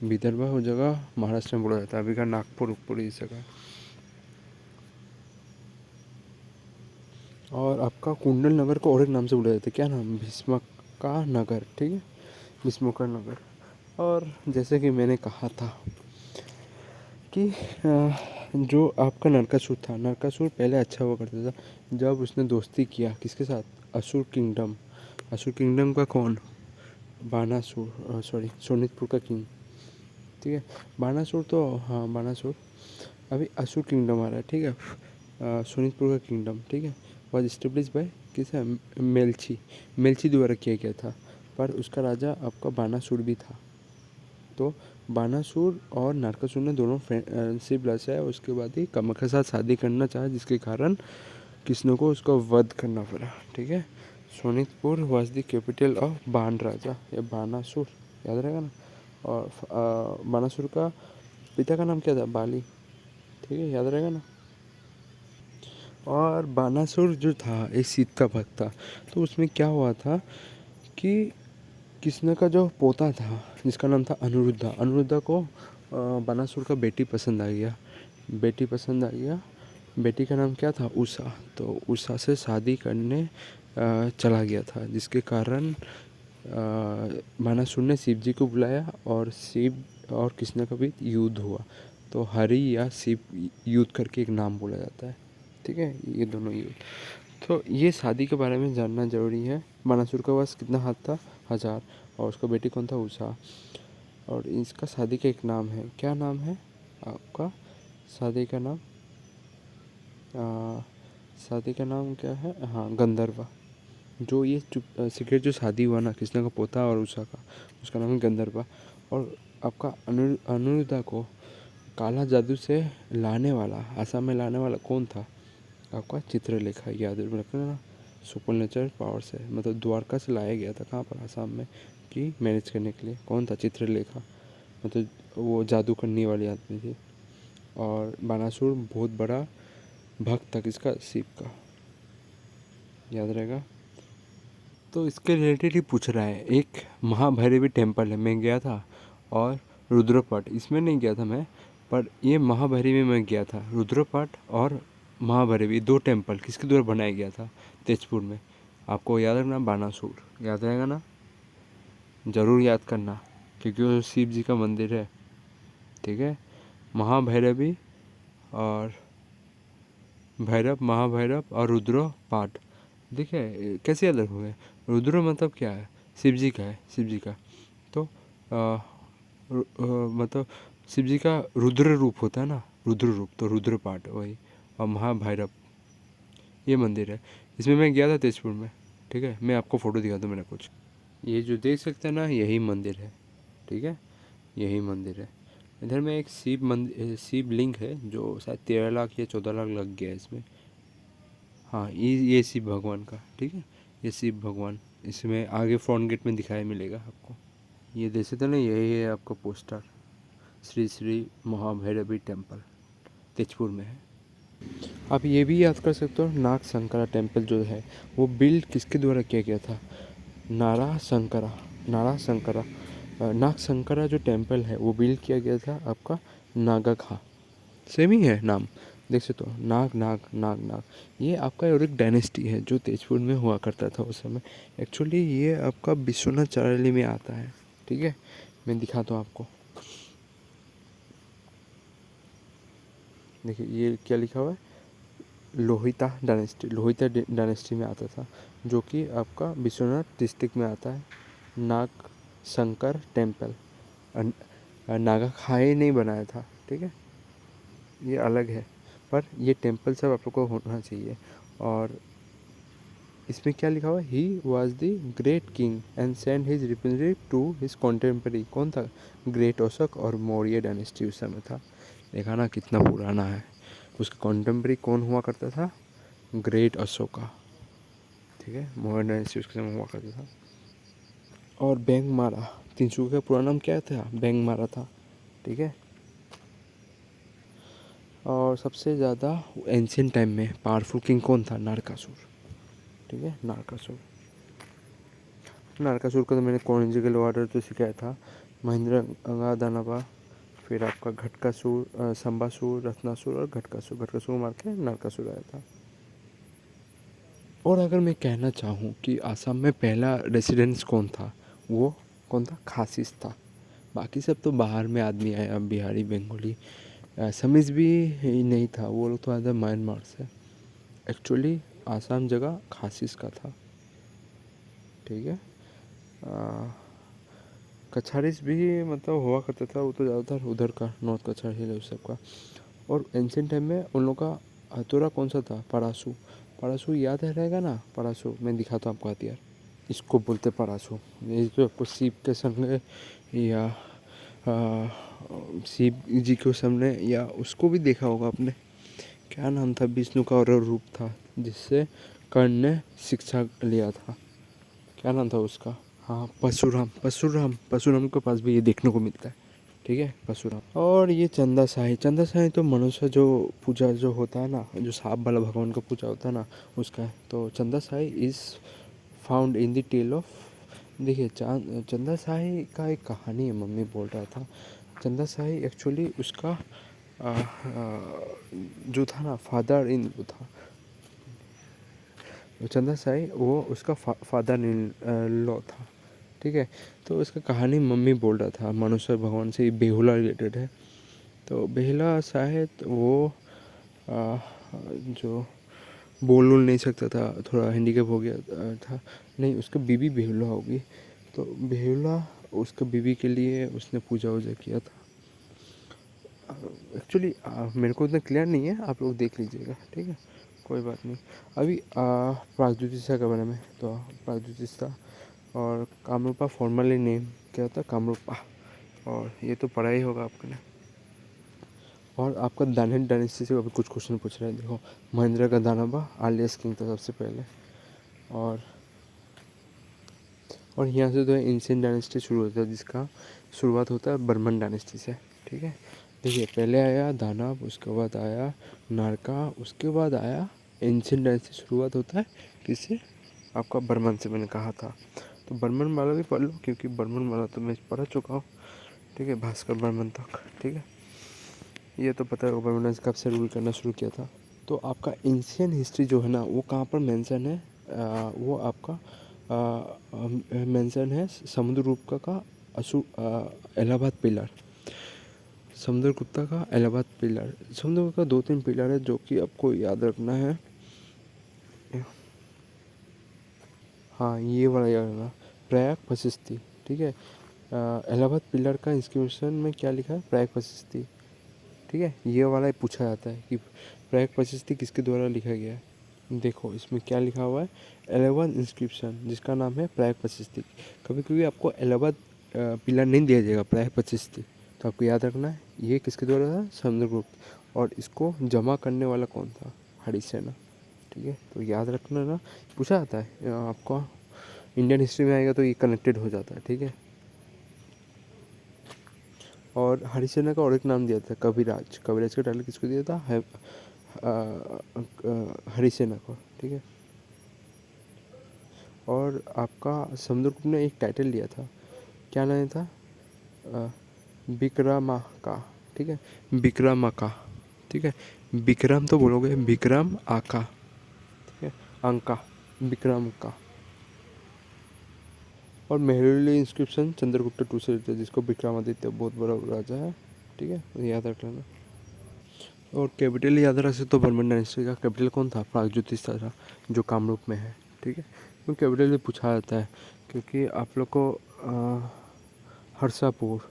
Speaker 1: विदर्भा वो जगह महाराष्ट्र में बोला जाता है, अभी का नागपुर उगपुर इस जगह। और आपका कुंडल नगर को और एक नाम से बोला जाता है, क्या नाम? भीष्म का नगर। ठीक है, भीष्म का नगर। और जैसे कि मैंने कहा था कि जो आपका नरकासुर था, नरकासुर पहले अच्छा हुआ करता था, जब उसने दोस्ती किया किसके साथ? असुर किंगडम। असुर किंगडम का कौन? बानासुर, सॉरी सोनितपुर का किंग। ठीक है, बानासुर तो हाँ बानासुर। अभी असुर किंगडम आ रहा है। ठीक है, सोनितपुर का किंगडम। ठीक है, वॉज इस्टेब्लिश बाय किस है? मेलची द्वारा किया गया था, पर उसका राजा आपका बानासुर भी था। तो बानासुर और नरकासुर ने दोनों फ्रेंडशिप रचा है। उसके बाद ही कामाख्या के साथ शादी करना चाहा, जिसके कारण कृष्ण को उसका वध करना पड़ा। ठीक है, Sonitpur was the capital of बाण राजा, या बानासुर। याद रहेगा ना। और बानासुर का पिता का नाम क्या था? बाली। ठीक है, याद रहेगा ना। और बानासुर जो था एक शीत का भक्त था। तो उसमें क्या हुआ था कि कृष्ण का जो पोता था जिसका नाम था अनिरुद्धा, अनिरुद्धा को बानासुर का बेटी पसंद आ गया। बेटी का नाम क्या था? उषा। तो उषा से शादी करने चला गया था, जिसके कारण बानासुर ने शिव जी को बुलाया, और शिव और किसने का भी युद्ध हुआ, तो हरि या शिव युद्ध करके एक नाम बोला जाता है। ठीक है, ये दोनों युद्ध। तो ये शादी के बारे में जानना जरूरी है। बानासुर का पास कितना हाथ था? 1000। और उसका बेटी कौन था? उषा। और इसका शादी का एक नाम है, क्या नाम है आपका शादी का नाम? शादी का नाम क्या है? हाँ, गंधर्वा। जो ये सीक्रेट जो शादी हुआ ना कृष्णा का पोता और उषा का, उसका नाम है गंधर्वा। और आपका अनुरुद्धा को काला जादू से लाने वाला, आसाम में लाने वाला कौन था? आपका चित्रलेखा। याद रखना ना, सुपर नेचुरल पावर से, मतलब द्वारका से लाया गया था कहाँ पर? आसाम में, कि मैनेज करने के लिए। कौन था? चित्रलेखा, मतलब वो जादू करने वाली आदमी थी। और बानासुर बहुत बड़ा भक्त था किसका? शिव का। याद रहेगा। तो इसके रिलेटेड ही पूछ रहा है। एक महाभैरवी टेम्पल है, मैं गया था। और रुद्रपट, इसमें नहीं गया था मैं, पर ये महाभैरवी में गया था। रुद्रपट और महाभैरवी 2 टेम्पल किसके द्वारा बनाया गया था? तेजपुर में। आपको याद रखना, बानासुर याद रहेगा ना, ज़रूर याद करना, क्योंकि वो शिव जी का मंदिर है। ठीक है, महाभैरवी और भैरव, महाभैरव और रुद्रपाठ। देखिए कैसे याद रखोगे? रुद्र मतलब क्या है? शिव जी का है, शिव जी का। तो मतलब शिव जी का रुद्र रूप होता है ना, रुद्र रूप, तो रुद्रपाठ वही। और महाभैरव ये मंदिर है। इसमें मैं गया था तेजपुर में। ठीक है, मैं आपको फ़ोटो दिखा दूँ मेरा कुछ। ये जो देख सकते हैं ना, यही मंदिर है। ठीक है, यही मंदिर है। इधर में एक शिवलिंग है जो शायद 13 लाख या 14 लाख लग गया है इसमें। हाँ, ये शिव भगवान का। ठीक है, ये शिव भगवान इसमें आगे फ्रंट गेट में दिखाई मिलेगा आपको। ये देख सकते ना, यही है आपका पोस्टर। श्री श्री महाभैरवी टेम्पल तेजपुर में है। आप ये भी याद कर सकते हो, नाग शंकरा टेम्पल जो है वो बिल्ड किसके द्वारा किया गया था? नारा शंकरा। नाग शंकरा जो टेम्पल है वो बिल्ड किया गया था आपका नागा खा। सेम ही है नाम, देख सकते हो, नाग नाग नाग नाग। ये आपका और एक डायनेस्टी है जो तेजपुर में हुआ करता था उस समय। एक्चुअली ये आपका विश्वनाथ चारियाली में आता है। ठीक है, मैं दिखाता हूँ आपको। देखिए ये क्या लिखा हुआ है? लोहिता डायनेस्टी में आता था, जो कि आपका विश्वनाथ डिस्ट्रिक्ट में आता है। नाग शंकर टेम्पल नागा खाई नहीं बनाया था। ठीक है, ये अलग है, पर ये टेम्पल सब आप लोग को होना चाहिए। और इसमें क्या लिखा हुआ है? He was the great king and send his representative to his contemporary. कौन था? ग्रेट अशोक और मौर्य डायनेस्टी उस समय था। देखा ना कितना पुराना है। उसका कॉन्टेम्पररी कौन हुआ करता था? ग्रेट अशोका। ठीक है, मौर्य डायनेस्टी उसके समय हुआ करता था। और बैंक मारा, तिनसुकिया का पूरा नाम क्या था? बैंक मारा था। ठीक है, और सबसे ज़्यादा एंशियंट टाइम में पावरफुल किंग कौन था? नारकासुर। ठीक है, नारकासुर का तो मैंने कॉन्जुगल ऑर्डर तो सिखाया था। महेंद्र गंगा दानवा, फिर आपका घटकासुर, संबासुर, रत्नासुर और घटकासुर मार के नारकासुर आया था। और अगर मैं कहना चाहूँ कि आसाम में पहला रेसिडेंस कौन था, वो कौन था? खासिस था। बाकी सब तो बाहर में आदमी आया, बिहारी, बंगाली, असमीज भी नहीं था, वो लोग तो आया था म्यांमार से। एक्चुअली आसाम जगह खासिस का था। ठीक है, कछारिस भी मतलब हुआ करता था, वो तो ज़्यादातर उधर का नॉर्थ कछार हिल है उस सब का। और एंशियंट टाइम में उन लोग का हथौड़ा कौन सा था? परासू याद है रहेगा ना? परासू मैं दिखाता हूँ आपको हथियार। इसको बोलते परासू। ये तो आपको शिव के सामने या शिव जी के सामने, या उसको भी देखा होगा आपने, क्या नाम था? विष्णु का और रूप था जिससे कर्ण ने शिक्षा लिया था। क्या नाम था उसका? हाँ, परशुराम के पास भी ये देखने को मिलता है। ठीक है, परशुराम। और ये चंदा शाही तो मनुष्य जो पूजा जो होता है ना, जो सांप वाला भगवान का पूजा होता है ना, उसका है। तो Chanda Shahi is found in the tale of. देखिए चंदा शाही का एक कहानी है, मम्मी बोल रहा था। चंदा शाही एक्चुअली उसका जो था ना, फादर इन वो था। चंदा शाही वो उसका फादर इन लॉ था। ठीक है। तो इसका कहानी मम्मी बोल रहा था, मानेश्वर भगवान से बेहुला रिलेटेड है। तो बेहुला शायद वो जो बोल नहीं सकता था, थोड़ा हैंडीकैप हो गया था। नहीं, उसका बीवी बेहुला होगी। तो बेहुला उसका बीवी के लिए उसने पूजा वूजा किया था। एक्चुअली मेरे को उतना क्लियर नहीं है, आप लोग देख लीजिएगा, ठीक है, कोई बात नहीं। अभी प्रागज्योतिषा के बारे में, तो प्रागज्योतिषा और कामरूपा फॉर्मली नेम क्या होता है, कामरूपा, और ये तो पढ़ा ही होगा आपने। और आपका दानहेड डायनेस्टी से अभी कुछ क्वेश्चन पूछ रहे हैं। देखो, महेंद्र का दानबा आर्लियस्ट किंग था सबसे पहले। और यहाँ से जो है एंशिएंट डायनेस्टी शुरू होता है, जिसका शुरुआत होता है बर्मन डायनेस्टी से, ठीक है। देखिए, पहले आया दानव, उसके बाद आया नारका, उसके बाद आया एंशिएंट डायनेस्टी। शुरुआत होता है किससे, आपका बर्मन से, मैंने कहा था। तो बर्मन वाला भी पढ़ लो, क्योंकि बर्मन वाला तो मैं पढ़ चुका हूँ, ठीक है, भास्कर बर्मन तक, ठीक है। ये तो पता है बर्मन ने कब से रूल करना शुरू किया था। तो आपका एंशिएंट हिस्ट्री जो है ना, वो कहाँ पर मेंशन है, वो आपका मेंशन है समुद्रगुप्त का इलाहाबाद पिलर। समुद्रगुप्ता का इलाहाबाद पिलर, समुद्रगुप्त का 2-3 पिलर है जो कि आपको याद रखना है। हाँ, ये वाला याद रखना, प्रयाग प्रशस्ति, ठीक है। इलाहाबाद पिलर का इंस्क्रिप्शन में क्या लिखा है, प्रयाग प्रशस्ति, ठीक है। ये वाला पूछा जाता है कि प्रयाग प्रशस्ति किसके द्वारा लिखा गया है। देखो, इसमें क्या लिखा हुआ है, 11 इंस्क्रिप्शन, जिसका नाम है प्रयाग प्रशस्ति। कभी कभी आपको इलाहाबाद पिलर नहीं दिया जाएगा, प्रयाग प्रशस्ति, तो आपको याद रखना है ये किसके द्वारा था, समुद्रगुप्त। और इसको जमा करने वाला कौन था, हरिसेना, ठीक है। तो याद रखना ना, पूछा जाता है आपको, इंडियन हिस्ट्री में आएगा तो ये कनेक्टेड हो जाता है, ठीक है। और हरिसेना का और एक नाम दिया था, कविराज। कविराज का टाइटल किसको दिया था, हरिसेना को, ठीक है। और आपका समुद्रगुप्त ने एक टाइटल लिया था, क्या नाम था, विक्रमाका, ठीक है, विक्रमाका, ठीक है। विक्रम तो बोलोगे, विक्रम आका, ठीक है, अंका, विक्रम का। और मेहरुली इंस्क्रिप्शन चंद्रगुप्त 2 से रिलेटेड, जिसको विक्रमादित्य बहुत बड़ा राजा है, ठीक है, तो याद रख लेना। और कैपिटल याद रख सकते, तो बर्मन डायनेस्टी का कैपिटल कौन था, प्रागज्योतिषा था, जो कामरूप में है, ठीक है। तो कैपिटल भी पूछा जाता है, क्योंकि आप लोग को हर्षापुर,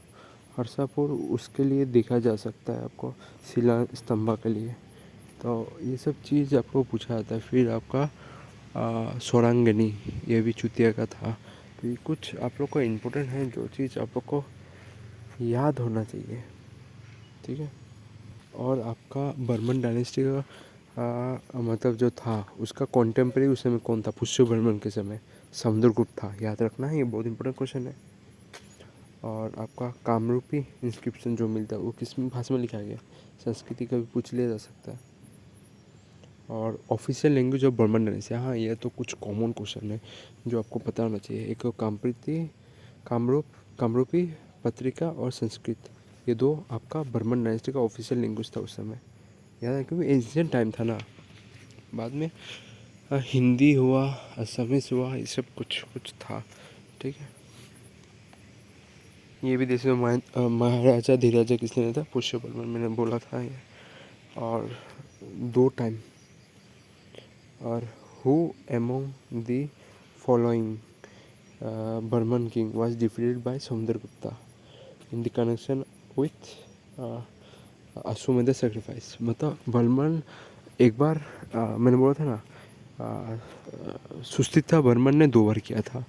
Speaker 1: हर्षापुर उसके लिए देखा जा सकता है आपको, शिला स्तंभा के लिए। तो ये सब चीज़ आपको पूछा जाता है। फिर आपका सौरांगनी, ये भी चुतिया का था। तो ये कुछ आप लोग को इम्पोर्टेंट है, जो चीज़ आप लोग को याद होना चाहिए, ठीक है। और आपका बर्मन डायनेस्टी का मतलब जो था, उसका कॉन्टेम्प्रेरी उस समय कौन था, पुष्य बर्मन के समय समुद्रगुप्त था, याद रखना है, ये बहुत इंपॉर्टेंट क्वेश्चन है। और आपका कामरूपी इंस्क्रिप्शन जो मिलता है वो किस भाषा में लिखा गया, संस्कृति का भी पूछ लिया जा सकता है। और official language of Barman dynasty, हाँ, ये तो कुछ कॉमन क्वेश्चन है जो आपको पता होना चाहिए। एक कामरूपी पत्रिका और संस्कृत, ये 2 आपका बर्मन डायनेस्टी का ऑफिशियल लैंग्वेज था उस समय, याद है, क्योंकि एंशिएंट टाइम था ना। बाद में हिंदी हुआ, असमीज हुआ, ये सब कुछ कुछ था, ठीक है। ये भी देश में महाराजा धीराजा किसने दिया था, पुष्य बर्मन, मैंने बोला था ये। और 2 टाइम, और who among the following Barman king was defeated by Samudragupta in the connection with Ashvamedha sacrifice. मतलब बर्मन एक बार मैंने बोला था ना, सुस्थिता बर्मन ने 2 बार किया था,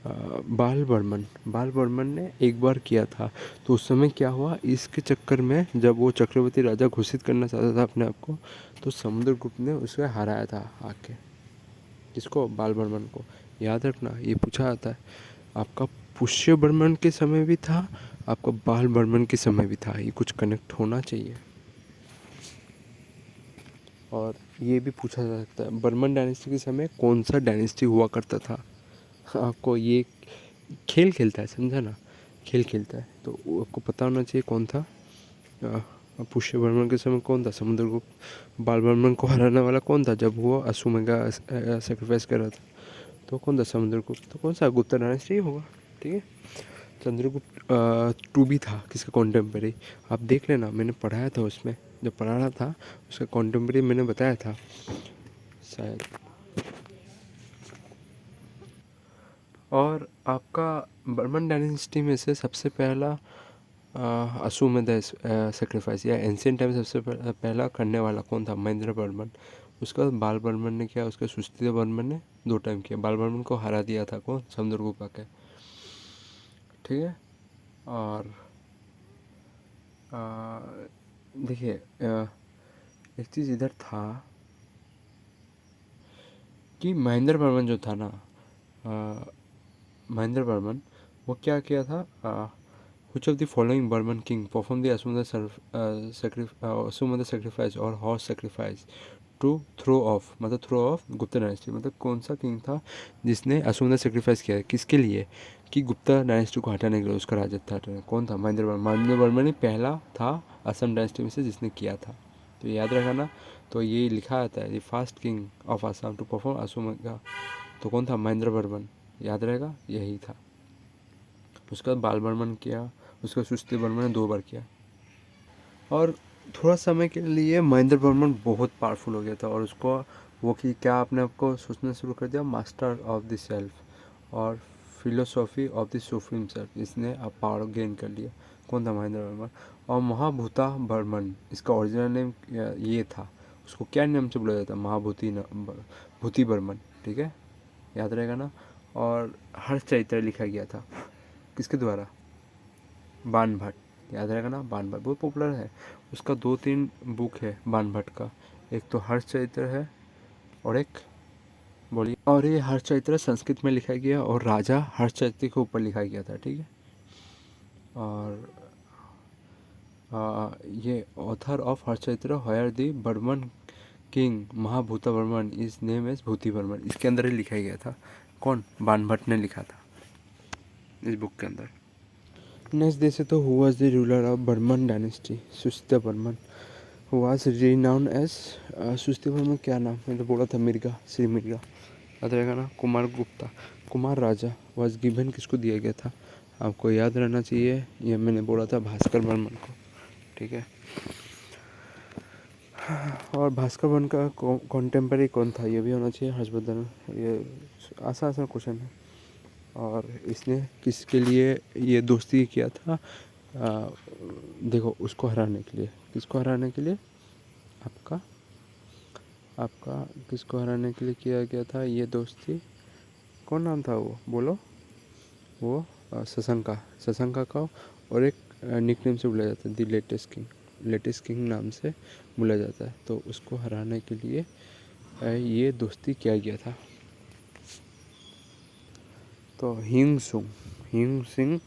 Speaker 1: बाल बर्मन ने 1 बार किया था। तो उस समय क्या हुआ, इसके चक्कर में जब वो चक्रवर्ती राजा घोषित करना चाहता था अपने आप को, तो समुद्रगुप्त ने उसे हराया था आके, किसको, बाल बर्मन को। याद रखना, ये पूछा जाता है। आपका पुष्य बर्मन के समय भी था, आपका बाल बर्मन के समय भी था, ये कुछ कनेक्ट होना चाहिए। और ये भी पूछा जा सकता है, बर्मन डायनेस्टी के समय कौन सा डायनेस्टी हुआ करता था। आपको ये खेल खेलता है, समझा ना, खेल खेलता है, तो आपको पता होना चाहिए कौन था। पुष्य बर्मन के समय कौन था, समुद्रगुप्त। बाल बर्मन को हराने वाला कौन था, जब वो अश्वमेध सेक्रीफाइस कर रहा था, तो कौन था, समुद्रगुप्त। तो कौन सा, गुप्ता डायनेस्टी होगा। ठीक है। चंद्रगुप्त टू भी था किसका कॉन्टेम्परेरी, आप देख लेना, मैंने पढ़ाया था उसमें, जब पढ़ाना था उसका कॉन्टेम्परेरी मैंने बताया था शायद। और आपका बर्मन डायनेस्टी में से सबसे पहला अश्वमेध सेक्रीफाइस या एंशिएंट टाइम सबसे पहला करने वाला कौन था? महेंद्र बर्मन। उसका बाद बाल बर्मन ने किया, उसके सुस्थिति बर्मन ने 2 टाइम किया। बाल बर्मन को हरा दिया था कौन? समुद्रगुप्त के, ठीक है। और देखिए एक चीज़ इधर था कि महेंद्र बर्मन जो था ना, महेंद्र बर्मन वो क्या किया था, which of the following Burman king performed the Ashwamedha sacrifice और horse sacrifice to throw off, मतलब थ्रो ऑफ गुप्ता डायनेस्टी, मतलब कौन सा किंग था जिसने अश्वमेध सेक्रीफाइस किया? किसके लिए? कि गुप्ता डायनेस्टी को हटाने के लिए, उसका राजत्व हटाने। कौन था? महेंद्र वर्मा। महेंद्र वर्मा ने पहला था असम डायनेस्टी में से जिसने किया था, तो याद रखा ना। तो ये लिखा आता है, the first king of Assam to perform Ashvamedha, तो कौन था? महेंद्र वर्मन, याद रहेगा, यही था। उसका बाद बाल बर्मन किया, उसका सुस्ती बर्मन ने 2 बार किया। और थोड़ा समय के लिए महेंद्र बर्मन बहुत पावरफुल हो गया था, और उसको वो कि क्या अपने आप को सोचना शुरू कर दिया, मास्टर ऑफ द सेल्फ और philosophy of the supreme self, इसने अब पावर गेन कर लिया। कौन था? महेंद्र बर्मन। और महाभूता बर्मन, इसका ओरिजिनल नेम ये था, उसको क्या नाम से बुलाया जाता? भूति बर्मन, ठीक है, याद रहेगा ना। और हर्षचरित्र लिखा गया था किसके द्वारा? बाणभट्ट, याद रहेगा ना, बाणभट्ट बहुत पॉपुलर है। उसका 2-3 बुक है बाणभट्ट का, एक तो हर्षचरित्र है और एक, बोलिए। और ये हर्षचरित्र संस्कृत में लिखा गया और राजा हर्षचरित्र के ऊपर लिखा गया था, ठीक है। और ये author of Harshacharitra hire the Barman king Mahabhuta Barman is name as Bhuti Barman, इसके अंदर ही लिखा गया था। कौन? बाणभट्ट ने लिखा था इस बुक के अंदर। नेक्स्ट देश तो who was the ruler of Barman dynasty? Susthiti Barman was renowned as, Susthiti Barman क्या नाम? मैंने तो बोला था मिर्गा, श्री मिर्गा, याद रहेगा ना। कुमार गुप्ता, कुमार राजा वाज गिवन किसको दिया गया था? आपको याद रहना चाहिए, ये मैंने बोला था भास्कर बर्मन को, ठीक है। और भास्कर बर्मन का कॉन्टेम्परेरी कौन था? ये भी होना चाहिए, हर्षवर्धन। ये आसान आसान क्वेश्चन है। और इसने किसके लिए ये दोस्ती किया था? देखो, उसको हराने के लिए। किसको हराने के लिए? आपका किसको हराने के लिए किया गया था ये दोस्ती? कौन नाम था वो, बोलो? वो सशंका का, और एक निकनेम से बुलाया जाता है, द लेटेस्ट किंग नाम से बुलाया जाता है। तो उसको हराने के लिए ये दोस्ती किया गया था। तो हिंग सिंह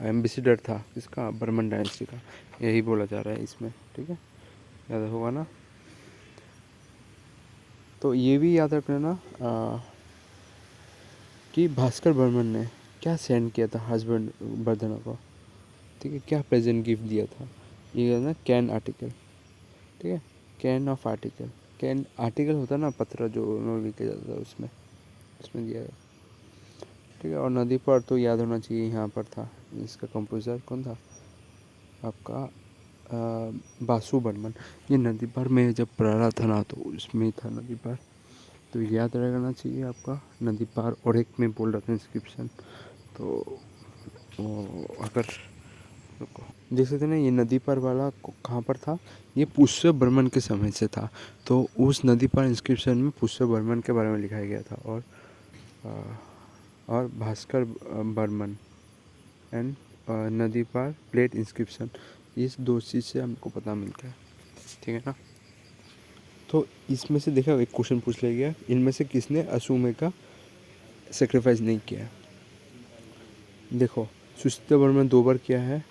Speaker 1: एम्बेसडर था इसका, बर्मन डायनेस्टी का, यही बोला जा रहा है इसमें, ठीक है, याद होगा ना। तो ये भी याद रख लेना कि भास्कर बर्मन ने क्या सेंड किया था हस्बैंड वर्धना को, ठीक है, क्या प्रेजेंट गिफ्ट दिया था? ये ना कैन आर्टिकल, ठीक है, can of article, can article होता ना, पत्र जो उन्होंने लिखा जाता था, उसमें दिया गया, ठीक है। और नदी पर तो याद होना चाहिए, यहाँ पर था, इसका कंपोजर कौन था? आपका बासु बर्मन। ये नदी पर में जब पढ़ रहा था ना, तो उसमें था नदी पर, तो याद रहना चाहिए आपका नदी पार। और एक में बोल रहा था इंस्क्रिप्शन, तो अगर देख सकते ना, ये नदी पार वाला कहाँ पर था? ये पुष्य बर्मन के समय से था, तो उस नदी पार इंस्क्रिप्शन में पुष्य बर्मन के बारे में लिखाया गया था। और भास्कर बर्मन एंड नदी पार प्लेट इंस्क्रिप्शन, इस 2 चीज़ से हमको पता मिलता है, ठीक है ना। तो इसमें से देखा, एक क्वेश्चन पूछ लिया गया, इनमें से किसने अश्वमेध का सेक्रीफाइस नहीं किया? देखो, सुस्थिति बर्मन 2 बार किया है,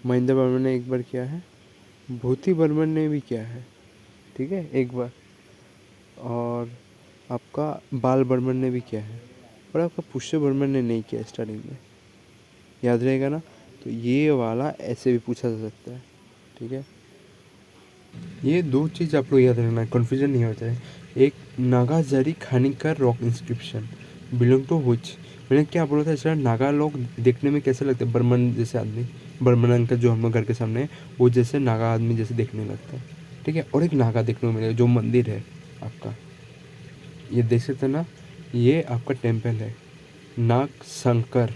Speaker 1: महेंद्र बर्मन ने 1 बार किया है, भूति बर्मन ने भी किया है, ठीक है, 1 बार, और आपका बाल बर्मन ने भी किया है, और आपका पुष्य बर्मन ने नहीं किया स्टार्टिंग में, याद रहेगा ना। तो ये वाला ऐसे भी पूछा जा सकता है, ठीक है। ये 2 चीज़ आप लोग याद रखना, कन्फ्यूजन नहीं होता है। एक Nagajari Khanikar rock inscription belong to which, मैंने क्या बोला था, इस तरह नागा लोग देखने में कैसे लगते हैं, बर्मन जैसे आदमी, बर्मन अंकल जो हम लोग घर के सामने है, वो जैसे नागा आदमी जैसे देखने लगता है, ठीक है। और एक नागा देखने को मिलेगा जो मंदिर है आपका, ये देख सकते हैं ना, ये आपका टेम्पल है, नाग शंकर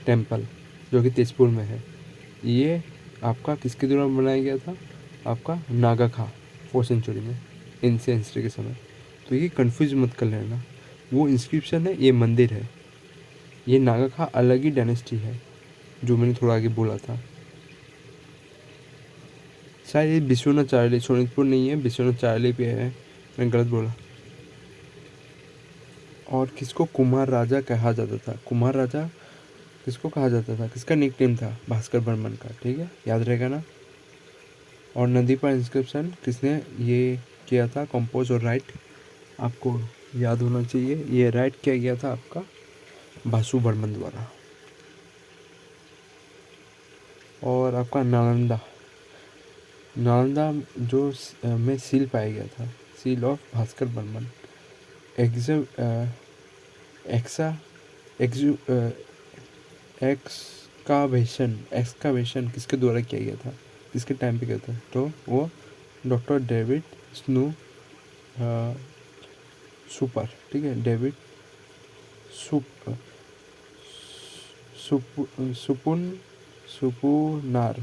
Speaker 1: टेम्पल, जो कि तेजपुर में है। ये आपका किसके दौरान बनाया गया था, आपका नागा खा 4th सेंचुरी में, एंशिएंट हिस्ट्री के समय। तो ये कंफ्यूज मत कर लेना, वो इंस्क्रिप्शन है, ये मंदिर है। ये नागा खा अलग ही डायनेस्टी है, जो मैंने थोड़ा आगे बोला था। शायद ये विश्वनाथ चारली, सोनितपुर नहीं है, विश्वनाथ चारली पे है, मैं गलत बोला। और किसको कुमार राजा कहा जाता था, कुमार राजा किसको कहा जाता था, किसका निक नेम था, भास्कर बर्मन का, ठीक है, याद रहेगा ना। और नदी पर इंस्क्रिप्शन किसने ये किया था, कंपोज और राइट, आपको याद होना चाहिए, ये राइट किया गया था आपका बासु बर्मन द्वारा। और आपका नालंदा, नालंदा जो में सील पाया गया था, सील ऑफ भास्कर बर्मन, एग्जम एक्सा एक्जू एक्सकावेशन किसके द्वारा किया गया था, किसके टाइम पे किया था, तो वो डॉक्टर डेविड स्नू सुपर, ठीक है, डेविड सुप सुपु सुपुन सुपुनार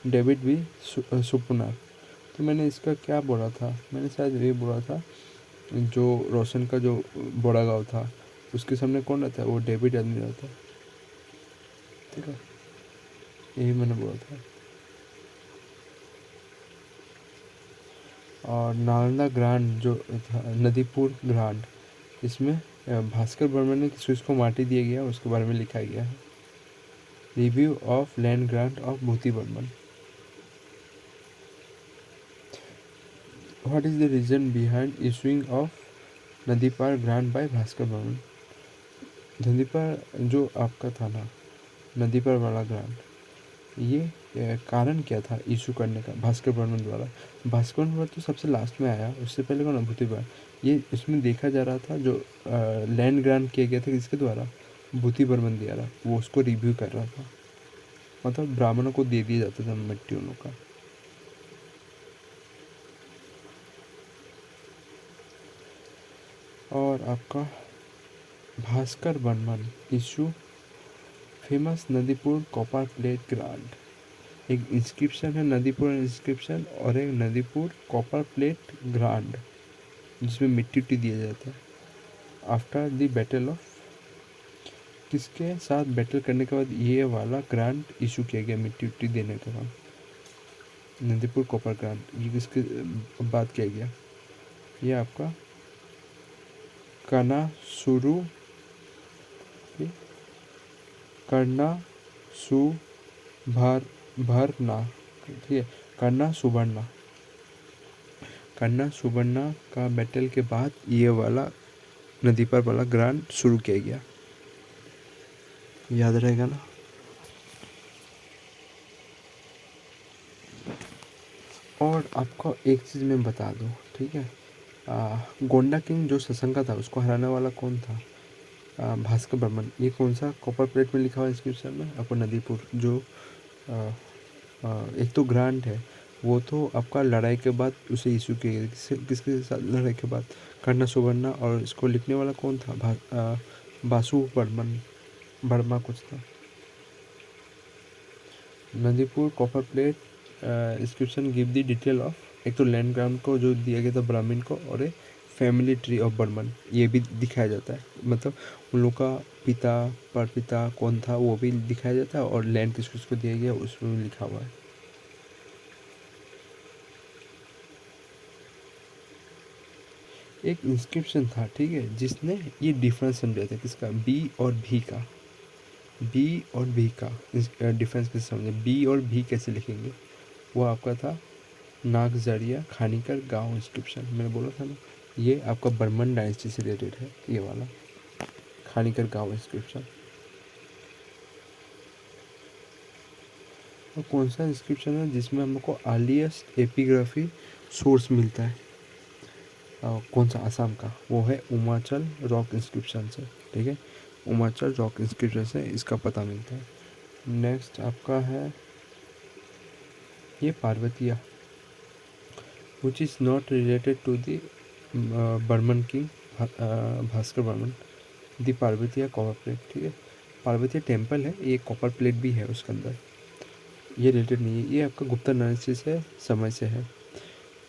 Speaker 1: डेविड भी सुपुनार। तो मैंने इसका क्या बोला था, मैंने शायद ये बोला था, जो रोशन का जो बड़ा गाँव था उसके सामने कौन रहता है, वो डेविड आदमी रहता है, ठीक है, यही मैंने बोला था। और नालंदा ग्रांड जो था, नदीपुर ग्रांड, इसमें भास्कर बर्मन ने किस चीज़ को माटी दिया गया उसके बारे में लिखा गया है। Review of land grant of Bhuti Barman, what is the reason behind issuing of नदी पार ग्रांट बाय भास्कर बर्मन। नदी पार जो आपका था ना, नदी पर वाला ग्रांट, ये कारण क्या था इशू करने का भास्कर बर्मन द्वारा। भास्कर बर्मन तो सबसे लास्ट में आया, उससे पहले कौन, भूति बार। ये इसमें देखा जा रहा था जो लैंड ग्रांट किया गया था किसके द्वारा, भूति बर्मन द्वारा, वो उसको रिव्यू कर रहा था, मतलब ब्राह्मणों को दे दिया जाता था मिट्टी उन लोग का। और आपका Bhaskar Barman issue famous Nadipur copper plate grant, एक इंस्क्रिप्शन है नदीपुर इंस्क्रिप्शन, और एक नदीपुर कॉपर प्लेट ग्रांड जिसमें मिट्टी उट्टी दिया जाता है। आफ्टर द बैटल ऑफ, किसके साथ बैटल करने के बाद ये वाला ग्रांट इशू किया गया, मिट्टी उट्टी देने के बाद, नदीपुर कॉपर ग्रांट, ये किसके बात किया गया, ये आपका करना शुरू करना सुभरना, ठीक है, करना सुबर्णा का बैटल के बाद ये वाला नदी पर वाला ग्रांट शुरू किया गया, याद रहेगा ना। और आपको एक चीज़ मैं बता दूँ, ठीक है, गोंडा किंग जो शशंका था उसको हराने वाला कौन था, भास्कर बर्मन। ये कौन सा कॉपर प्लेट में लिखा हुआ इंस्क्रिप्शन में आपको, नदीपुर जो आ, एक तो ग्रांट है, वो तो आपका लड़ाई के बाद उसे इशू किया गया, किसके साथ लड़ाई के बाद, कर्णा सुवर्णा, और इसको लिखने वाला कौन था, बासु बर्मन, बर्मा कुछ था। Nadipur copper plate inscription give the detail of, एक तो लैंड ग्राउंड को जो दिया गया था ब्राह्मण को, और एक फैमिली ट्री ऑफ बर्मन, ये भी दिखाया जाता है, मतलब उन लोग का पिता परपिता कौन था वो भी दिखाया जाता है, और लैंड किस किसको दिया गया उसमें भी लिखा हुआ है। एक इंस्क्रिप्शन था, ठीक है, जिसने ये डिफरेंस समझा था किसका, बी और भी का, बी और भी का डिफरेंस कैसे समझे, बी और भी कैसे लिखेंगे, वो आपका था नागजरिया खानीकर गांव इंस्क्रिप्शन, मैंने बोला था ना, ये आपका बर्मन डायनेस्टी से रिलेटेड है, ये वाला खानीकर गांव इंस्क्रिप्शन। और कौन सा इंस्क्रिप्शन है जिसमें हमको अर्लीस्ट एपिग्राफी सोर्स मिलता है, कौन सा, आसाम का, वो है उमाचल रॉक इंस्क्रिप्शन से, ठीक है, उमाचल रॉक इंस्क्रिप्शन से इसका पता मिलता है। नेक्स्ट आपका है ये Parvatiya, which is not related to the Barman king Bhaskar Barman. The Parvatiya copper plate, ठीक है, पार्वतिया टेम्पल है, ये कॉपर प्लेट भी है उसके अंदर, ये रिलेटेड नहीं है, ये आपका गुप्ता डायनेस्टी से समय से है,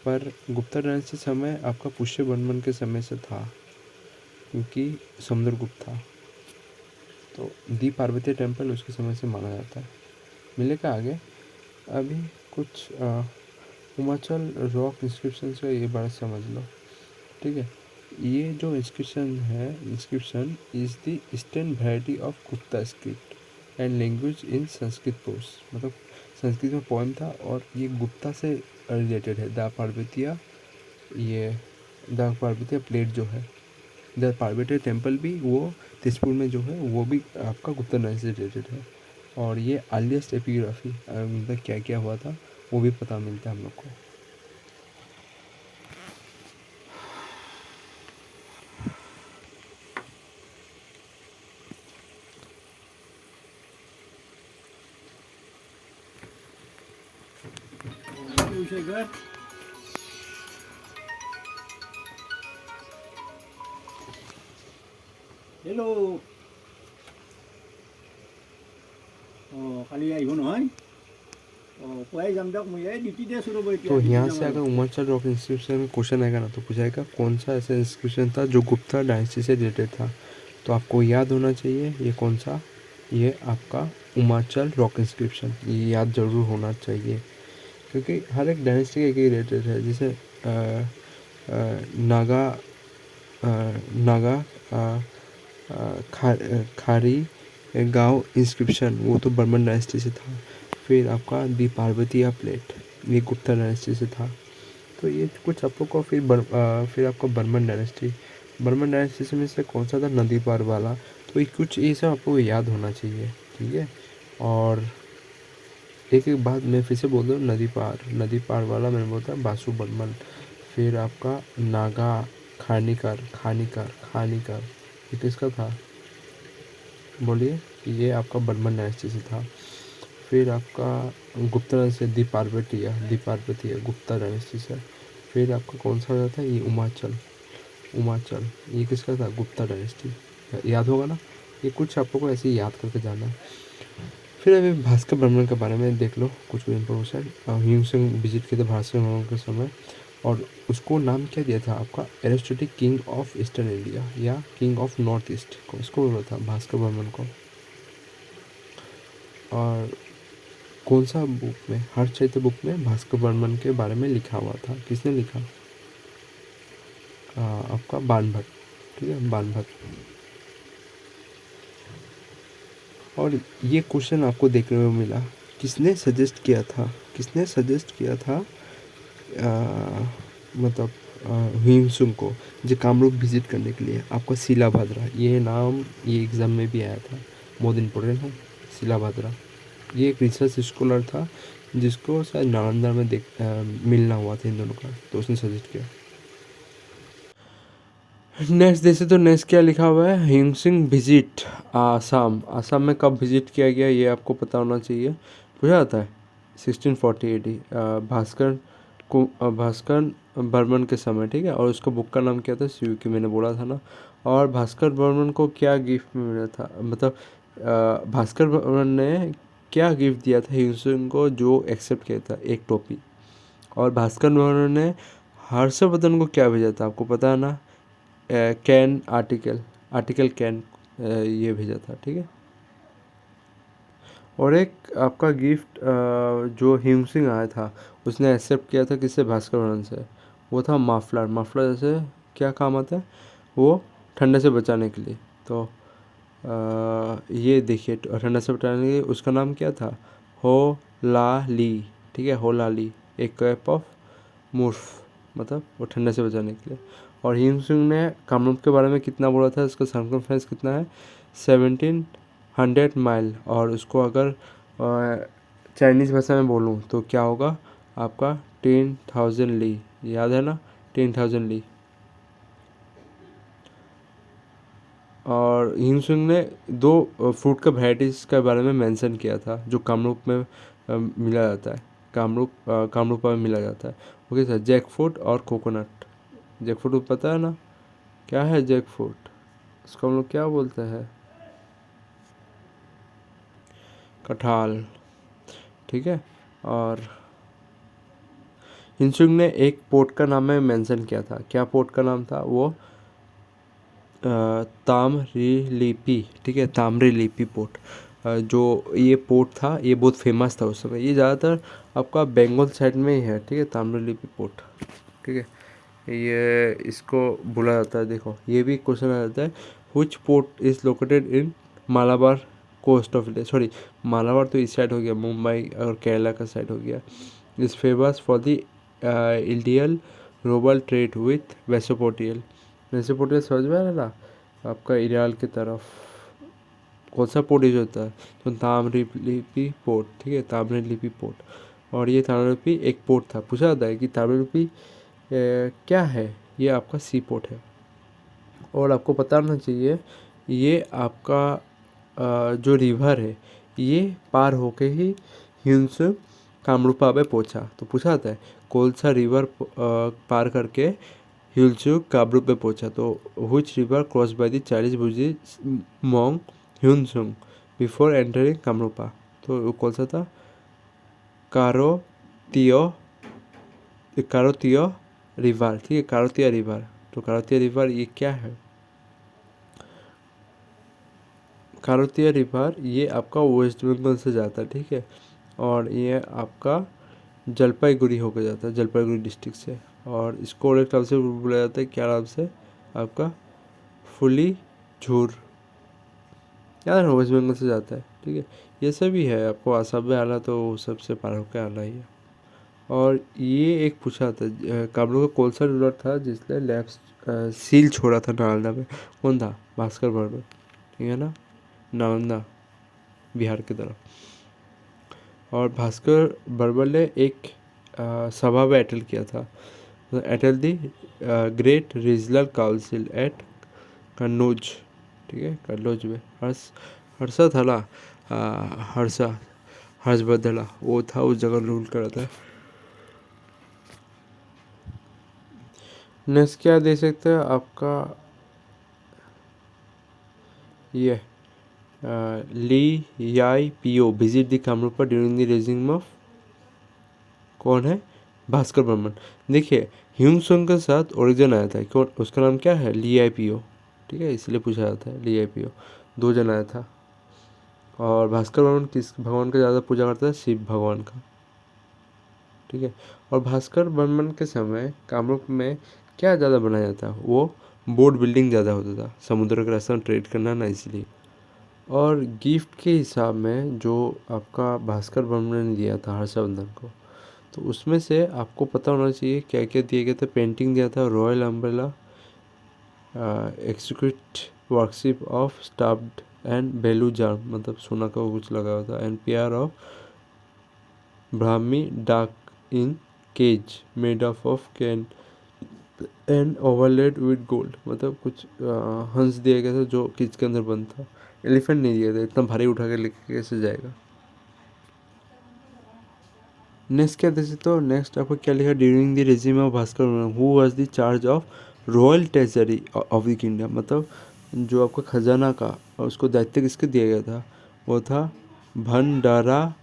Speaker 1: पर गुप्ता डायनेस्टी समय आपका पुष्य बर्मन के समय से था, क्योंकि समुद्रगुप्त था, तो दी पार्वती टेम्पल उसके समय से माना जाता है। मिलेगा आगे। अभी कुछ हिमाचल रॉक इंस्क्रिप्शन का ये बात समझ लो, ठीक है। ये जो inscription is the eastern variety of Gupta script and language in Sanskrit prose, मतलब संस्कृत में पोएम था और ये गुप्ता से रिलेटेड है। द पार्वतिया, ये द पार्वतिया प्लेट जो है, द पार्वती टेम्पल भी वो तेजपुर में जो है वो भी आपका गुप्ता डायनेस्टी से रिलेटेड है। और ये अर्लीस्ट एपिग्राफी मतलब क्या क्या हुआ था वो भी पता मिलता है हम लोग को।
Speaker 2: हेलो खाली আহিব নহয় পুৱাই যাম দিয়ক মই এই ডিউটিতে আছোঁ ৰ'ব এতিয়া।
Speaker 1: तो यहाँ से अगर उमाचल रॉक इंस्क्रिप्शन में क्वेश्चन आएगा ना तो पूछाएगा कौन सा ऐसा इंस्क्रिप्शन था जो गुप्ता डायनेस्टी से रिलेटेड था, तो आपको याद होना चाहिए ये कौन सा, ये आपका उमाचल रॉक इंस्क्रिप्शन, ये याद ज़रूर होना चाहिए, क्योंकि हर एक डायनेस्टी के रिलेटेड है। जैसे नागा नागा खारी गांव इंस्क्रिप्शन वो तो बर्मन डायनेस्टी से था। फिर आपका दी पार्वतिया प्लेट ये गुप्ता डायनेस्टी से था। तो ये कुछ आपको को फिर आपको बर्मन डायनेस्टी में से कौन सा था, नदी पार वाला। तो ये कुछ ये सब आपको याद होना चाहिए, ठीक है। और एक एक बात मैं फिर से बोल दूँ, नदी पार वाला मैंने बोलता बासु बर्मन। फिर आपका नागा खानिकर ये किसका था बोलिए, ये आपका बर्मन डायनेस्टी से था। फिर आपका गुप्ता डायनेस्टी दी पार्वती गुप्ता डायनेस्टी से। फिर आपका कौन सा था ये उमाचल ये किसका था, गुप्ता डायनेस्टी, याद होगा ना। ये कुछ आपको ऐसे ही याद करके जाना है। फिर अभी भास्कर बर्मन के बारे में देख लो कुछ भी इन्फॉर्मेशन। ह्यूम विजिट किए थे भास्कर बर्मन के समय, और उसको नाम क्या दिया था आपका, एरिस्टोटिक किंग ऑफ ईस्टर्न इंडिया या किंग ऑफ नॉर्थ ईस्ट को इसको बोला था भास्कर बर्मन को। और कौन सा बुक में, हर्षचरित्र बुक में भास्कर बर्मन के बारे में लिखा हुआ था, किसने लिखा, आपका बाणभट्ट, ठीक है, बाणभट्ट। और ये क्वेश्चन आपको देखने को मिला, किसने सजेस्ट किया था मतलब ह्यूम को जो कामरूप विजिट करने के लिए, आपका शिलाभाद्रा, ये नाम ये एग्ज़ाम में भी आया था, बहुत इम्पोर्टेंट है शिलाभाद्रा। ये एक रिसर्च स्कॉलर था जिसको शायद नालंदा में मिलना हुआ था इन दोनों का, तो उसने सजेस्ट किया। नेक्स्ट जैसे तो नेक्स्ट क्या लिखा हुआ है, ह्यूम विजिट आसाम में कब विजिट किया गया ये आपको पता होना चाहिए। पूछा जाता है 1640 AD भास्कर बर्मन के समय, ठीक है। और उसका बुक का नाम क्या था, की मैंने बोला था ना। और भास्कर बर्मन को क्या गिफ्ट में मिला था, मतलब भास्कर बर्मन ने क्या गिफ्ट दिया था ह्यूम को जो एक्सेप्ट किया था, एक टोपी। और भास्कर बर्मन ने हर्षवर्धन को क्या भेजा था आपको पता है ना, कैन आर्टिकल कैन ये भेजा था, ठीक है। और एक आपका गिफ्ट जो ह्यूम आया था उसने एक्सेप्ट किया था किससे, भास्कर बर्मन से, वो था मफलर जैसे क्या काम आता है वो, ठंडे से बचाने के लिए। तो ये देखिए ठंडा से बचाने के लिए उसका नाम क्या था, होलाली, ठीक है, होलाली, एक कैप ऑफ मुर्फ, मतलब वो ठंडे से बचाने के लिए। और ह्यूम ने कामरूप के बारे में कितना बोला था, इसका सर्कमफ्रेंस कितना है, 1700 माइल। और उसको अगर चाइनीज़ भाषा में बोलूँ तो क्या होगा आपका 10,000 ली, याद है ना 10,000 ली। और हिमसुंग ने दो फ्रूट का वैराइटीज़ के बारे में मेंशन किया था जो कामरूप में मिला जाता है, कामरूपा में मिला जाता है। ओके सर, जैक फ्रूट और कोकोनट। जैक फ्रूट पता है ना, क्या है जैक फ्रूट? उसको हम लोग क्या बोलते हैं? कटहल, ठीक है। और हिमसुंग ने एक पोर्ट का नाम में मेंशन किया था, क्या पोर्ट का नाम था वो? तामरीलिपि, ठीक है, तामरीलिपि पोर्ट। जो ये पोर्ट था ये बहुत फेमस था उस समय। ये ज़्यादातर आपका बंगाल साइड में ही है, ठीक है, तामरीलिपि पोर्ट, ठीक है। ये इसको बोला जाता है, देखो ये भी क्वेश्चन आ जाता है, which port is located in Malabar coast of India. Sorry, Malabar तो इस साइड हो गया, मुंबई और केरला का साइड हो गया। Is famous for the Indian global trade with Mesopotamia. Mesopotamia समझ में आ रहा है ना, आपका ईरान की तरफ कौन सा पोर्ट यूज होता है? तो ताम्रलिपि पोर्ट, ठीक है, ताम्रलिपि पोर्ट। और ये ताम्रलिपि एक पोर्ट था। पूछा जाता है कि ताम्रलिपि क्या है? ये आपका सी पोर्ट है। और आपको पता होना चाहिए ये आपका जो रिवर है ये पार होके ही हिमसुंग कामरूपा में पहुंचा। तो पूछा जाता है कौन सा रिवर पार करके हिमसुंग कामरूप में पहुंचा? तो which river cross by the Chinese Buddhist monk Hiuen Tsang before entering Kamarupa? तो वो कौन सा था? कारोतियो रिवर, ठीक है, कारोतिया रिवर। तो कारोतिया रिवर ये क्या है? कारोतिया रिवर ये आपका वेस्ट बंगाल से जाता है, ठीक है, और ये आपका जलपाईगुड़ी होकर जाता है, जलपाईगुड़ी डिस्ट्रिक्ट से। और इसको और एक नाम से बोला जाता है, क्या नाम से? आपका फुली झूर, यार वेस्ट बंगाल से जाता है, ठीक है। ये सब ही है, आपको आसाम में आना तो सबसे पार होकर आना ही है। और ये एक पूछा था कामरूप का कौन सा रूलर था जिसने लेफ्ट सील छोड़ा था नालंदा में? कौन था? भास्कर बर्मन, ठीक है ना, नालंदा बिहार की तरफ। और भास्कर बर्मन ने एक सभा में अटेंड किया था, attend the great regional council at Kannauj, ठीक है, कन्नौज में। हर्षा था ना, हर्षवर्धन वो था, उस जगह रूल कर रहा था। नेक्स्ट क्या दे सकते हैं आपका? ये ली याई पियो visit the Kamrupa during the raising of, कौन है? भास्कर बर्मन। देखिए हिमसुंग के साथ ओरिजिन आया था, कौन? उसका नाम क्या है? ली आई पियो, ठीक है, इसलिए पूछा जाता है ली आई पियो। 2 जन आया था। और भास्कर बर्मन किस भगवान का ज़्यादा पूजा करता है? शिव भगवान का, ठीक है। और भास्कर बर्मन के समय कामरूप में क्या ज़्यादा बनाया जाता? वो बोट बिल्डिंग ज़्यादा होता था, समुद्र के रास्ते में ट्रेड करना ना, इसलिए। और गिफ्ट के हिसाब में जो आपका भास्कर बर्मन ने दिया था हर्षवर्धन को, तो उसमें से आपको पता होना चाहिए क्या क्या दिए गए थे। पेंटिंग दिया था, royal umbrella, execute worship of staffed and बेलू जार्म, मतलब सोना का कुछ लगा हुआ था, and pair of Brahminy duck in cage made of cane and overlaid with gold, मतलब कुछ हंस दिया गया था जो केज के अंदर बंद था। एलिफेंट नहीं दिया था, इतना भारी उठा के लेके कैसे जाएगा। नेक्स्ट क्या दे सकते हो? नेक्स्ट आपको क्या लिखा? During the regime of Bhaskar who was the charge of royal treasury of the kingdom, मतलब जो आपका खजाना का उसको दायित्व किसके दिया गया था? वो था भंडारा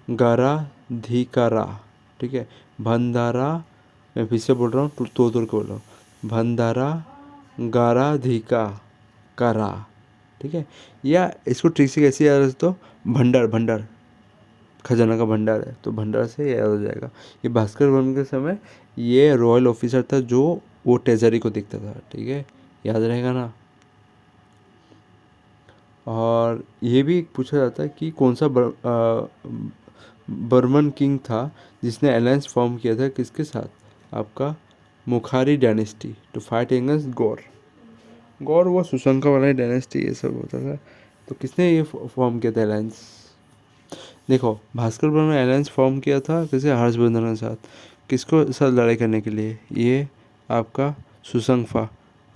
Speaker 1: गाराधिकारा, ठीक है, भंडारा, मैं फिर से बोल रहा हूँ, तोड़ के बोल रहा हूँ, भंडारा गाराधिकारा, ठीक है। या इसको ट्रिक से कैसे याद रख दो? भंडार खजाना का भंडार है, तो भंडार से याद हो जाएगा। ये भास्कर वर्मन के समय ये रॉयल ऑफिसर था जो वो ट्रेजरी को देखता था, ठीक है, याद रहेगा ना। और ये भी पूछा जाता है कि कौन सा बर्मन किंग था जिसने अलायंस फॉर्म किया था किसके साथ? आपका मुखारी डायनेस्टी टू फाइट अगेंस्ट गौर वो सुशंका वाला डायनेस्टी ये सब होता था। तो किसने ये फॉर्म किया था अलायंस? देखो भास्कर बर्मन ने अलायंस फॉर्म किया था किसे? हर्षवर्धन के साथ। किसको साथ लड़ाई करने के लिए? ये आपका सुशंफा,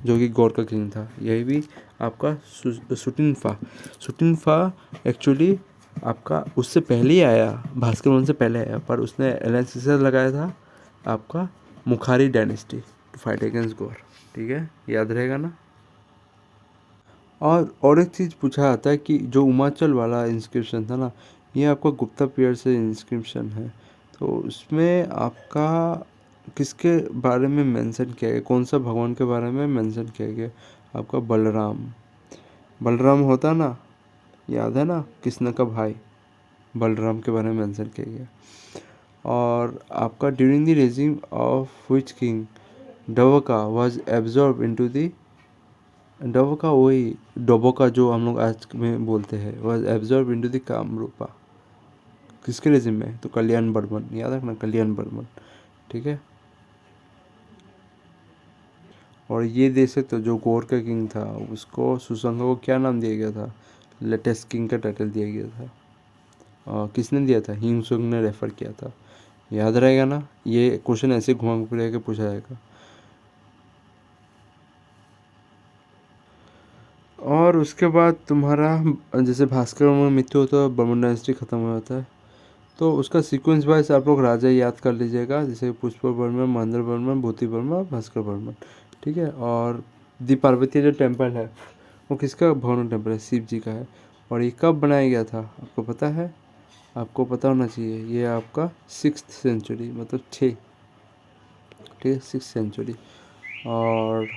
Speaker 1: जो कि गौर का किंग था। यही भी आपका सुटिनफा एक्चुअली आपका उससे पहले ही आया, भास्कर वन से पहले आया, पर उसने एलायंस लगाया था आपका मुखारी डायनेस्टी टू फाइट अगेंस्ट गौर। ठीक है, याद रहेगा ना। और एक चीज़ पूछा जाता है कि जो उमाचल वाला इंस्क्रिप्शन था ना, ये आपका गुप्ता पीरियड से इंस्क्रिप्शन है। तो उसमें आपका किसके बारे में मेंशन किया गया, कौन सा भगवान के बारे में मेंशन किया गया? आपका बलराम होता ना, याद है ना, कृष्ण का भाई, बलराम के बारे में मेंशन किया गया। और आपका during the regime of which king Davaka was absorb into the Davaka, वही डोबोका जो हम लोग आज में बोलते हैं, was absorb into the Kamarupa. किसके रेजिम में? तो कल्याण बर्मन, याद रखना, कल्याण बर्मन। ठीक है। और ये देख सकते हो जो गौर का किंग था उसको सुसंग को क्या नाम दिया गया था? लेटेस्ट किंग का टाइटल दिया गया था। किसने दिया था? हिंगसुंग ने रेफर किया था। याद रहेगा ना, ये क्वेश्चन ऐसे घुमा फिरा के पूछा जाएगा। और उसके बाद तुम्हारा जैसे भास्कर वर्मा मृत्यु होता है, बर्मन डायनेस्टी खत्म हो जाता है, तो उसका सीक्वेंस वाइज आप लोग राजा याद कर लीजिएगा, जैसे पुष्प बर्मन, महेंद्र बर्मन, भूति बर्मन, भास्कर बर्मन। ठीक है। और दी पार्वती जो टेम्पल है वो किसका भगवान टेम्पल है? शिव जी का है। और ये कब बनाया गया था आपको पता है? आपको पता होना चाहिए। ये आपका 6th सेंचुरी, मतलब 6, ठीक है, 6th सेंचुरी। और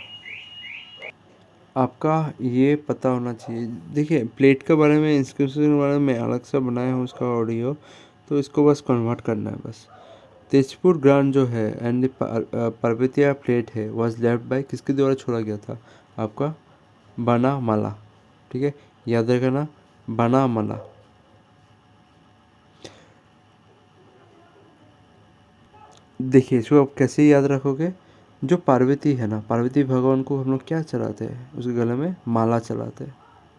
Speaker 1: आपका ये पता होना चाहिए, देखिए प्लेट के बारे में, इंस्क्रिप्शन के बारे में अलग से बनाया हूँ उसका ऑडियो, तो इसको बस कन्वर्ट करना है बस। तेजपुर ग्रांड जो है एंड पर्वतीय प्लेट है वॉज लेफ्ट बाय, किसके द्वारा छोड़ा गया था? आपका बनामाला। ठीक है, याद रखना, बनामाला। देखिए इसको आप कैसे याद रखोगे? जो पार्वती है ना, पार्वती भगवान को हम लोग क्या चढ़ाते हैं? उसके गले में माला चढ़ाते हैं।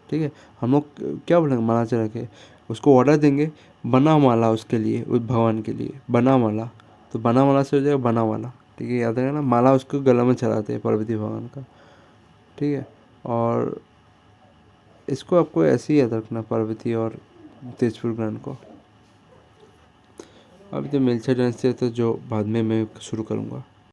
Speaker 1: ठीक है, हम लोग क्या बोलेंगे? माला चढ़ा के उसको ऑर्डर देंगे, बना माला उसके लिए, उस भगवान के लिए बना माला, तो बना माला से हो जाएगा बना माला। ठीक है, याद रखना, माला उसको गले में चढ़ाते हैं पार्वती भगवान का। ठीक है। और इसको आपको ऐसे ही याद रखना, पार्वती और तेजपुर ग्रांड को। अभी तो मिल्छा डायनेस्टी है तो जो बाद में मैं शुरू करूँगा।